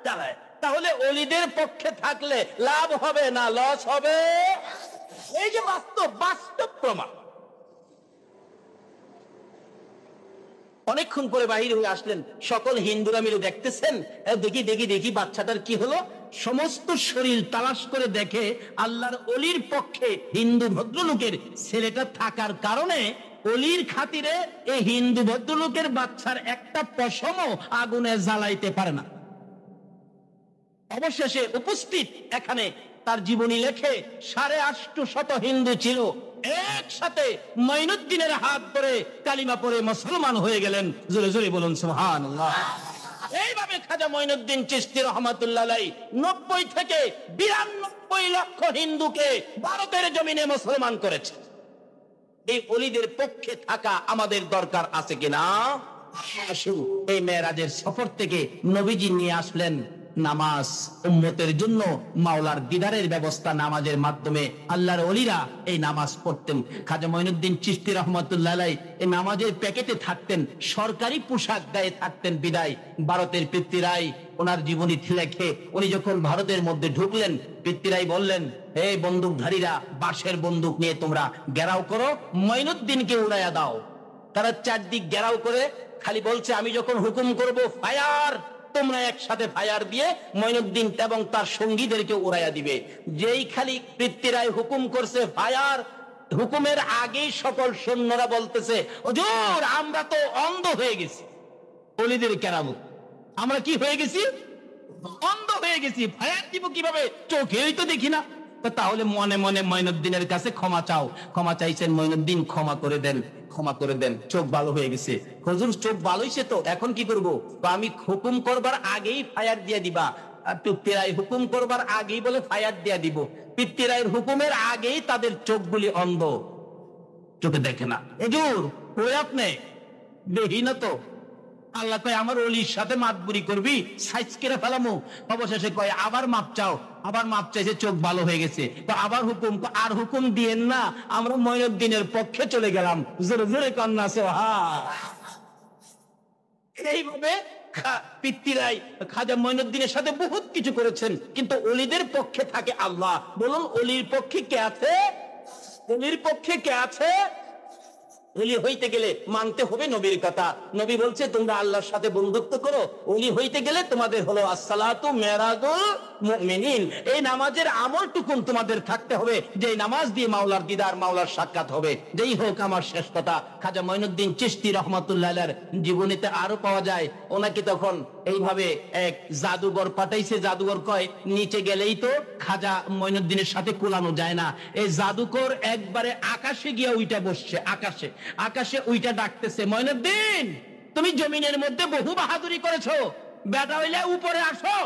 জ্বালায়। তাহলে অলিদের পক্ষে থাকলে লাভ হবে না লস হবে? এই যে বাস্তব বাস্তব প্রমাণ। অনেকক্ষণ পরে বাহির হয়ে আসলেন, সকল হিন্দুরা মিলে দেখতেছেন, দেখি দেখি দেখি বাচ্চাটার কি হলো। সমস্ত শরীর তালাশ করে দেখে আল্লাহর অলির পক্ষে হিন্দু ভদ্রলোকের ছেলেটা থাকার কারণে অলির খাতিরে এই হিন্দু ভদ্রলোকের বাচ্চার একটা পশমও আগুনে জ্বালাইতে পারে না। অবশেষে উপস্থিত এখানে তার জীবনী লেখে 850 হিন্দু ছিল, একসাথে মঈনুদ্দিনের হাত ধরে কালিমা পড়ে মুসলমান হয়ে গেলেন। জোরে জোরে বলুন সুবহানাল্লাহ। এইভাবে খাজা মঈনুদ্দিন চিশতি রহমাতুল্লাহ আলাইহি 90 থেকে 92 লক্ষ হিন্দুকে ভারতের জমিনে মুসলমান করেছে। এই ওলিদের পক্ষে থাকা আমাদের দরকার আছে কিনা? আসুন, এই মেরাজের সফর থেকে নবীজি নিয়ে আসলেন নামাজ। উম্মতের জন্য মাওলার দিদারের ব্যবস্থা নামাজের মাধ্যমে আল্লাহর ওলিরা এই নামাজ পড়তেন। খাজা মঈনুদ্দিন চিশতি রহমাতুল্লাহ আলাইহি এই নামাজের প্যাকেটে থাকতেন, সরকারি পোশাক গায়ে থাকতেন। বিদায় ভারতের পিতৃরাই ওনার জীবনী লেখে উনি যখন ভারতের মধ্যে ঢুকলেন, পিতৃরাই বললেন, এই বন্দুকধারীরা বাঁশের বন্দুক নিয়ে তোমরা ঘেরাও করো, মঈনুদ্দিনকে উড়াইয়া দাও। তারা চারদিক ঘেরাও করে খালি বলছে, আমি যখন হুকুম করব ফায়ার, তোমরা একসাথে ফায়ার দিয়ে মঈনুদ্দিন এবং তার সঙ্গীদেরকে উড়াইয়া দিবে। যেই খালি পিতৃরাই হুকুম করছে ফায়ার, হুকুমের আগেই সকল সৈন্যরা বলতেছে, হুজুর আমরা তো অন্ধ হয়ে গেছি। ওলিদের কেরামত, আমরা কি হয়ে গেছি? অন্ধ হয়ে গেছি, ফায়ার দিব কিভাবে? চোখেই তো দেখি না। তাহলে মনে মনে মঈনুদ্দিনের কাছে ক্ষমা চাও। ক্ষমা চাইছেন, মঈনুদ্দিন ক্ষমা করে দেন, ক্ষমা করে দেন, চোখ ভালো হয়ে গেছে। হুজুর চোখ ভালো হয়েছে তো, এখন কি করব? আমি হুকুম করবার আগেই ফায়ার দিয়ে দিবা। পিতৃরাই হুকুম করবার আগেই বলে ফায়ার দিয়ে দিব। পিতৃরাইয়ের হুকুমের আগেই তাদের চোখগুলি অন্ধ, চোখে দেখে না। হুজুর ওই আপনি দেখি না তো। আল্লাহ কয় আমার ওলির সাথে মাতবুরি করবি, সাইজ কেটে ফেলামু। অবশেষে কয় আবার মাপ চাও, আবার মাপ চাইছে, চোখ ভালো হয়ে গেছে। তো আবার হুকুম, আর হুকুম দিয়েন না, আমরা মঈনুদ্দিনের পক্ষে চলে গেলাম। জোরে জোরে কন্যা সুবহান। এইভাবে পিতৃরাই খাজা মঈনুদ্দিনের সাথে বহুত কিছু করেছেন, কিন্তু ওলিদের পক্ষে থাকে আল্লাহ। বলুন ওলির পক্ষে কে আছে? ওলির পক্ষে কে আছে? ওলি হইতে গেলে মানতে হবে নবীর কথা। নবী বলছে তোমরা আল্লাহর সাথে বন্ধুত্ব করো। ওলি হইতে গেলে তোমাদের হলো আসসালাতু মেরাজুল মুমিনিন, এই নামাজের আমলটুকুন তোমাদের থাকতে হবে, যে নামাজ দিয়ে মাওলার দিদার, মাওলার সাক্ষাৎ হবে। যেই হোক, আমার শেষ কথা, খাজা মঈনুদ্দিন চিশতি রহমাতুল্লাহ আলাইহির জীবনীতে আরো পাওয়া যায়, ওনাকে তখন এইভাবে এক জাদুঘর পাঠাইছে। জাদুঘর কয় নিচে গেলেই তো খাজা মঈনুদ্দিনের সাথে কুলানো যায় না। এই জাদুকর একবারে আকাশে গিয়া উইটা বসছে, আকাশে আকাশে উইটা ডাকতেছে, মঈনুদ্দিন তুমি জমিনের মধ্যে বহু বাহাদুরি করেছো, বেটা হইলে উপরে আসো।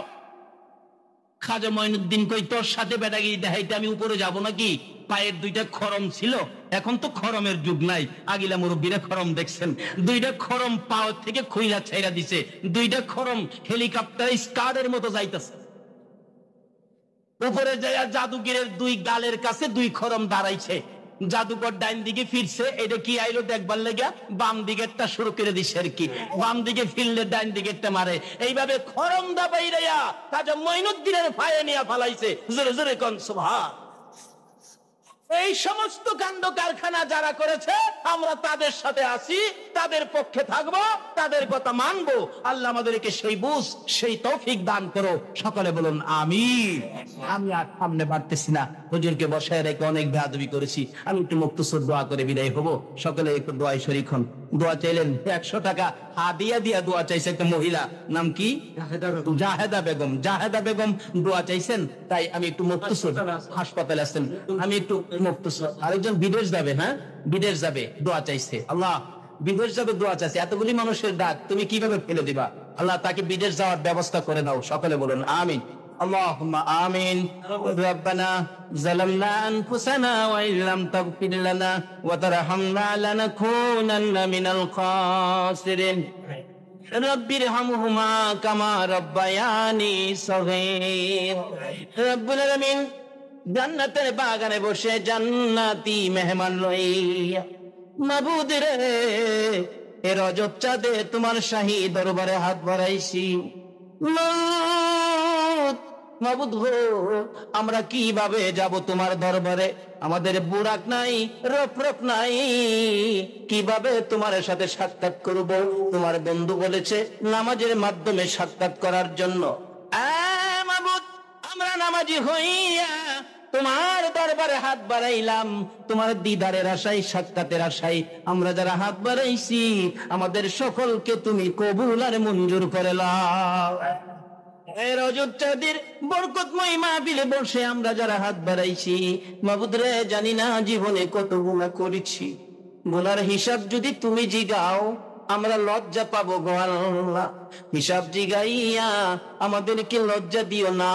খাজা মঈনুদ্দিন কই তোর সাথে বেটাগিরি দেখাইতে আমি উপরে যাব নাকি? পায়ের দুইটা খরম ছিল, এখন তো খরমের যুগ নাই। আগিলা মুরব্বীরা খরম দেখছেন, দুইটা খরম পাও থেকে খুইলা ছাইরা দিছে, দুইটা খরম হেলিকপ্টার স্কার্ডের মতো যাইতেছে। উপরে যাইয়া জাদুগিরের দুই গালের কাছে দুই খরম দাঁড়াইছে। জাদুকর ডাইন দিকে ফিরছে, এটা কি আইলো দেখবার লেগে বাম দিকেরটা শুরু করে দিছে আর কি। বাম দিকে ফিরলে ডাইন দিকেরটা মারে। এইভাবে খরম দা বাইরাইয়া খাজা মঈনুদ্দিনের পায়ে নিয়ে ফালাইছে। জোরে জোরে কোন সুবহান। এই সমস্ত কাণ্ড কারখানা যারা করেছে, আমরা তাদের সাথে আছি, তাদের পক্ষে থাকবো, তাদের কথা মানবো। আল্লাহ আমাদেরকে সেই বুঝ, সেই তৌফিক দান করো। সকলে বলুন আমিন। আমি আর সামনে বাড়তেছি না, হুজুরকে বসায় রেখে অনেক বেয়াদবি করেছি। আমি একটু মুক্তসর দোয়া করে বিদায় হবো। সকলে একটু দোয়ায় শরীক হন। দোয়া চাইলেন 100 টাকা হাদিয়া দিয়া দোয়া চাইছে একটা মহিলা, নাম কি? জাহেদা বেগম। জাহেদা বেগম দোয়া চাইছেন, তাই আমি একটু মুক্তসর, হাসপাতালে আসছেন, আমি একটু মুক্তসর। আরেকজন বিদেশ যাবে, হ্যাঁ বিদেশ যাবে, দোয়া চাইছে। আল্লাহ বিদেশ যাবে, দোয়া চাইছে। এতগুলি মানুষের ডাক তুমি কিভাবে ফেলে দিবা? আল্লাহ তাকে বিদেশ যাওয়ার ব্যবস্থা করে নাও। সকলে বলুন আমিন। اللهم آمين. ربنا ظلمنا أنفسنا وإن لم تغفر لنا وترحمنا لنكونن من الخاسرين. رب ارحمهما كما ربياني صغير. رب العالمين জান্নাতের বাগানে বসে জান্নাতি মেহমান লইয়া, মাবুদ রে এ রজব চাঁদে তোমার শাহী দরবারে হাত বাড়াইছি। মাবুদ গো, আমরা কিভাবে যাব তোমার দরবারে? আমাদের বুরাক নাই, রফরফ নাই, কিভাবে তোমার সাথে সাক্ষাৎ করব? তোমার বন্ধু বলেছে নামাজের মাধ্যমে সাক্ষাৎ করার জন্য। মাবুদ, আমরা নামাজি হইয়া তোমার দরবারে হাত বাড়াইলাম, তোমার দিদারের আশায়, সাক্ষাতের আশায় আমরা যারা হাত বাড়াইছি, আমাদের সকলকে তুমি কবুল আর মঞ্জুর করে নাও। রজব চাঁদের বরকতময় মাহফিলে বসে আমরা যারা হাত বাড়াইছি, মাবুদ রে, জানি না জীবনে কত গুনাহ করেছি। গুনার হিসাব যদি তুমি জিগাও, আমরা লজ্জা পাবো গো আল্লাহ। হিসাব জিগাইয়া আমাদেরকে লজ্জা দিও না।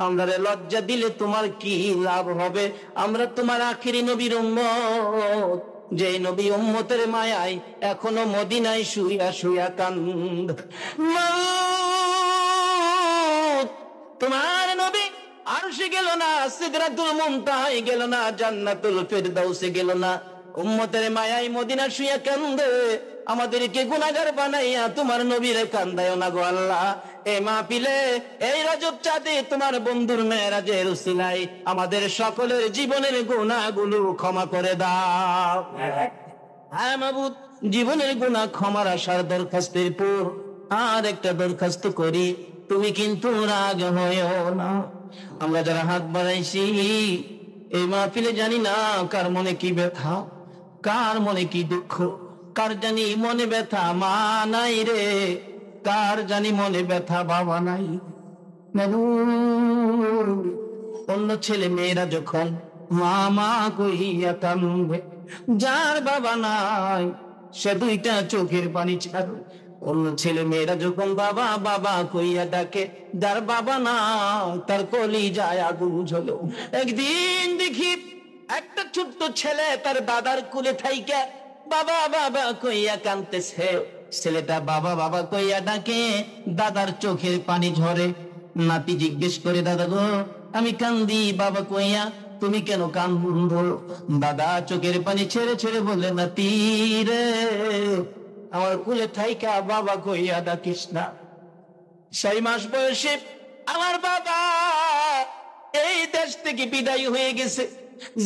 আমরা লজ্জা দিলে তোমার কি লাভ হবে? আমরা তোমার আখিরি নবীর উম্মত, যে নবী উম্মতের মায়ায় এখনো মদিনায় শুইয়া শুইয়া কান্দ। তোমার নবী আরশে গেল না, সিদরাতুল মুনতাহায় গেল না, জান্নাতুল ফিরদাউসে গেল না, উম্মতের মায়ায় মদিনা শুইয়া কান্দে। আমাদেরকে গুনাহগার বানাইয়া তোমার নবীরে কান্দায় না গো আল্লাহ। এই মাহফিলে, এই রজব চাঁদে তোমার বন্ধুর মেরাজের উসিলায় আমাদের সকলের জীবনের গুনাহগুলো ক্ষমা করে দাও। হ্যাঁ মাবুদ, জীবনের গুনাহ ক্ষমার আশার দরখাস্তের পর আর একটা দরখাস্ত করি, তুমি কিন্তু রাগ হয়েও না। আমরা যারা হাত বাড়াইছি এই মাহফিলে, জানি না কার মনে কি ব্যথা, কার মনে কি দুঃখ, কার জানি মনে ব্যথা মা নাই রে, কার জানি মনে ব্যথা বাবা নাই। অন্য ছেলে মেয়েরা যখন মা মা কইয়া কান্দে, যার বাবা নাই সে দুইটা চোখের পানি ছাড়ে। অন্য ছেলে মেয়েরা যখন বাবা বাবা কইয়া ডাকে, যার বাবা না তার কলিজায় আগুন জ্বলে। একদিন দেখি একটা ছোট্ট ছেলে তার দাদার কুলে থাইকা বাবা বাবা কইয়া কাঁদতেছে। ছেলেটা বাবা বাবা কইয়া ডাকে, দাদার চোখের পানি ঝরে। নাতি জিজ্ঞেস করে, দাদা গো, আমি কান্দি বাবা কইয়া, তুমি কেন কান্দো? দাদা চোখের পানি ছেড়ে ছেড়ে বলে, নাতি রে, আমার কুলে থাইকা বাবা কইয়া ডাকিস না। 6 মাস বয়সে আমার বাবা এই দেশ থেকে বিদায় হয়ে গেছে।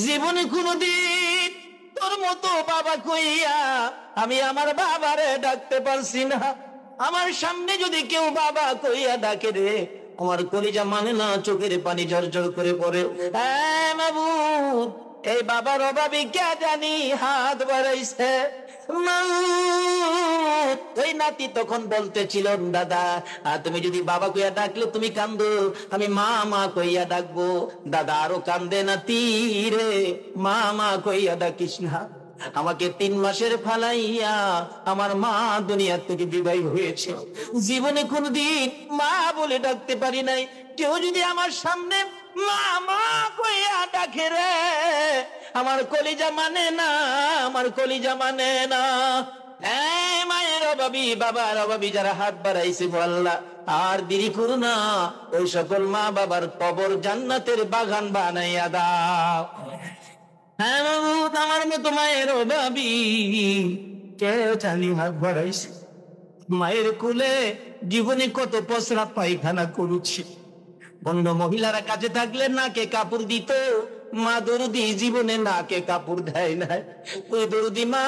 জীবনে কোনোদিন তোর মতো বাবা কইয়া আমি আমার বাবারে ডাকতে পারছি না। আমার সামনে যদি কেউ বাবা কইয়া ডাকে রে, আমার কলিজা মানে না, চোখের পানি ঝরঝর করে পড়ে। হ্যাঁ মাবুদ, এই বাবার অভাবে কে জানি হাত বাড়াইছে। ওই নাতি তখন বলতেছিল, দাদা তুমি যদি বাবা কইয়া ডাকলে তুমি কান্দো, আমি মা মা কইয়া ডাকবো। দাদা আরো কান্দে, নাতি রে, মা মা কইয়া ডাকিস না। আমাকে 3 মাসের ফালাইয়া আমার মা দুনিয়া থেকে বিদায় হয়েছে। জীবনে কোনদিন মা বলে ডাকতে পারি নাই। কেউ যদি আমার সামনে মা মা কইয়া ডাকে রে, আমার কলিজা মানে না, আমার কলিজা মানে না। মায়ের অভাবী, বাবার অভাবী যারা হাত বাড়াইছে, আল্লাহ আর দেরি করো না, ওই সকল মা বাবার কবর জান্নাতের বাগান বানাইয়া দাও। হ্যাঁ মাবুদ, আমার মতো মায়ের অভাবী কেউ জানি হাত বাড়াইছে। মায়ের কুলে জীবনে কত পসরা পায়খানা করেছি। অন্য মহিলারা কাজে থাকলে নাকে কাপড় দিত, মা দরদি জীবনে নাকে কাপড় দেয় না। ওই দরদি মা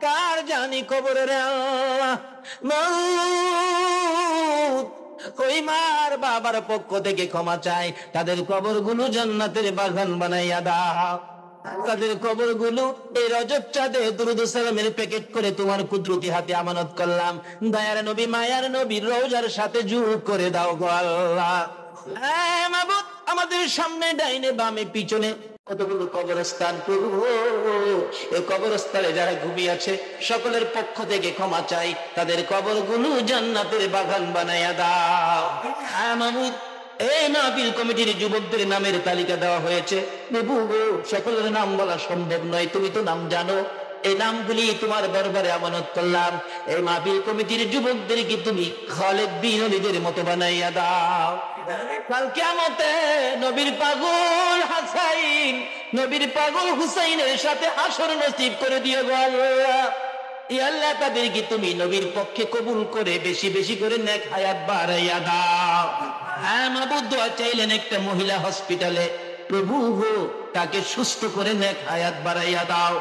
কার জানি কবরের আল্লাহ। ওই মার বাবার পক্ষ থেকে ক্ষমা চাই, তাদের কবরগুলো জান্নাতের বাগান বানাইয়া দাও। তাদের কবরগুলো এই রজব চাঁদে দুরূদ সালামের প্যাকেট করে তোমার কুদরতি হাতে আমানত করলাম। দয়ার নবী মায়ার নবীর রওজার সাথে যোগ করে দাও গো আল্লাহ। মাবুদ, আমাদের সামনে ডাইনে বামে পিছনে কতগুলো কবরস্থান প্রভু, এই কবরস্থানে যারা ঘুমিয়ে আছে সকলের পক্ষ থেকে ক্ষমা চাই, তাদের কবরগুলো জান্নাতের বাগান বানাইয়া দাও। মাবুদ, এই মাহফিল কমিটির যুবকদের নামের তালিকা দেওয়া হয়েছে। প্রভু সকলের নাম বলা সম্ভব নয়, তুমি তো নাম জানো। এই নামগুলি তোমার দরবারে আমানত করলাম। এই মাহফিল কমিটির যুবকদেরকে তুমি খালেদ বিন ওলীদের মতো বানাইয়া দাও। কাল কিয়ামতে নবীর পাগল হাসাইন, নবীর পাগল হুসাইনের সাথে হাসর নসিব করে দিও গো আল্লাহ। ইয়া আল্লাহ তাদেরকে তুমি নবীর পক্ষে কবুল করে বেশি বেশি করে নেক হায়াত বাড়াইয়া দাও। হ্যাঁ মাবুদ, দোয়া চাইলেন একটা মহিলা হসপিটালে, প্রভু গো তাকে সুস্থ করে নেক হায়াত বাড়াইয়া দাও।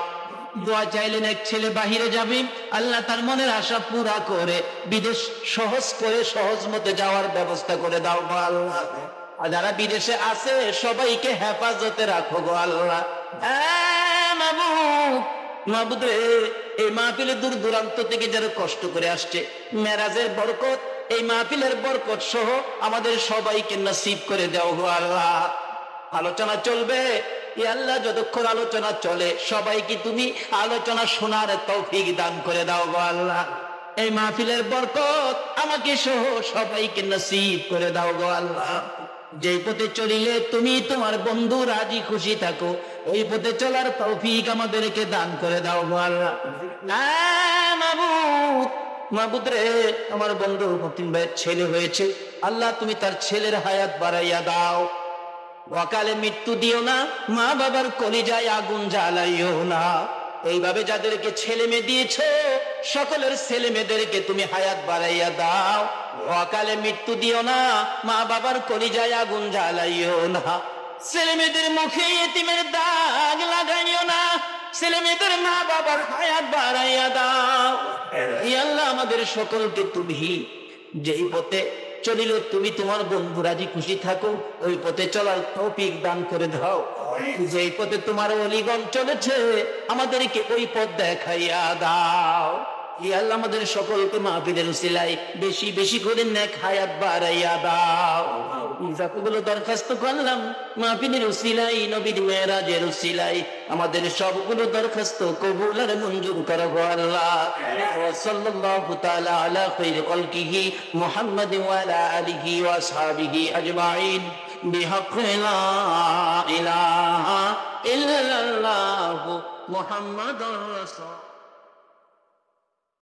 দোয়া চাইলেন এক ছেলে বাহিরে যাবে, আল্লাহ তার মনের আশা পুরা করে বিদেশ সহজ করে সহজ মতে যাওয়ার ব্যবস্থা করে দাও গো আল্লাহ। আর যারা বিদেশে আছে সবাইকে হেফাজতে রাখো গো আল্লাহ। মাবুদ রে, এই মাহফিলে দূর দূরান্ত থেকে যারা কষ্ট করে আসছে, মেরাজের বরকত এই মাহফিলের বরকত সহ আমাদের সবাইকে নসিব করে দাও গো আল্লাহ। আলোচনা চলবে, এ আল্লাহ যতক্ষণ আলোচনা চলে সবাইকে তুমি আলোচনা শোনার তৌফিক দান করে দাও গো আল্লাহ। এই মাহফিলের বরকত আমাকে সহ সবাইকে নসিব করে দাও গো আল্লাহ। যেই পথে চলিলে তুমি তোমার বন্ধু রাজি খুশি থাকো, ওই পথে চলার তৌফিক আমাদেরকে দান করে দাও গো আল্লাহ। মাবুদ রে, আমার বন্ধু মতিন ভাইয়ের ছেলে হয়েছে, আল্লাহ তুমি তার ছেলের হায়াত বাড়াইয়া দাও। অকালে মৃত্যু দিও না, মা বাবার কলিজায় আগুন জ্বালাইও না। এইভাবে যাদেরকে ছেলে মেয়ে দিয়েছ সকলের ছেলে মেয়েদেরকে তুমি হায়াত বাড়াইয়া দাও। অকালে মৃত্যু দিও না, মা বাবার কলিজায় আগুন জ্বালাইও না। ছেলে মেয়েদের মুখে এতিমের দাগ লাগাইও না, ছেলে মেয়েদের মা বাবার হায়াত বাড়াইয়া দাও। ই আল্লাহ আমাদের সকলকে তুমি যেই পথে চলিলে তুমি তোমার বন্ধু রাজি খুশি থাকো, ওই পথে চলার তৌফিক দান করে দাও। যেই পথে তোমার ওলিগণ চলেছে আমাদেরকে ওই পথ দেখাইয়া দাও। ইয়া আল্লাহ আমাদের সকলকে মাহফিলের উসিলায় বেশি বেশি করে নেক হায়াত বাড়াইয়া দাও। যতগুলো দরখাস্ত করলাম মাহফিলের উসিলায়, নবীর মেরাজের উসিলায় আমাদের সবগুলো দরখাস্ত কবুল আর মঞ্জুর করো গো আল্লাহ। সাল্লাল্লাহু তাআলা আলা খায়রি খালকিহি মুহাম্মাদিন ওয়া আলা আলিহি ওয়া আসহাবিহি আজমাইন বিহাক্কি লা ইলাহা ইল্লাল্লাহু মুহাম্মাদুর রাসূল।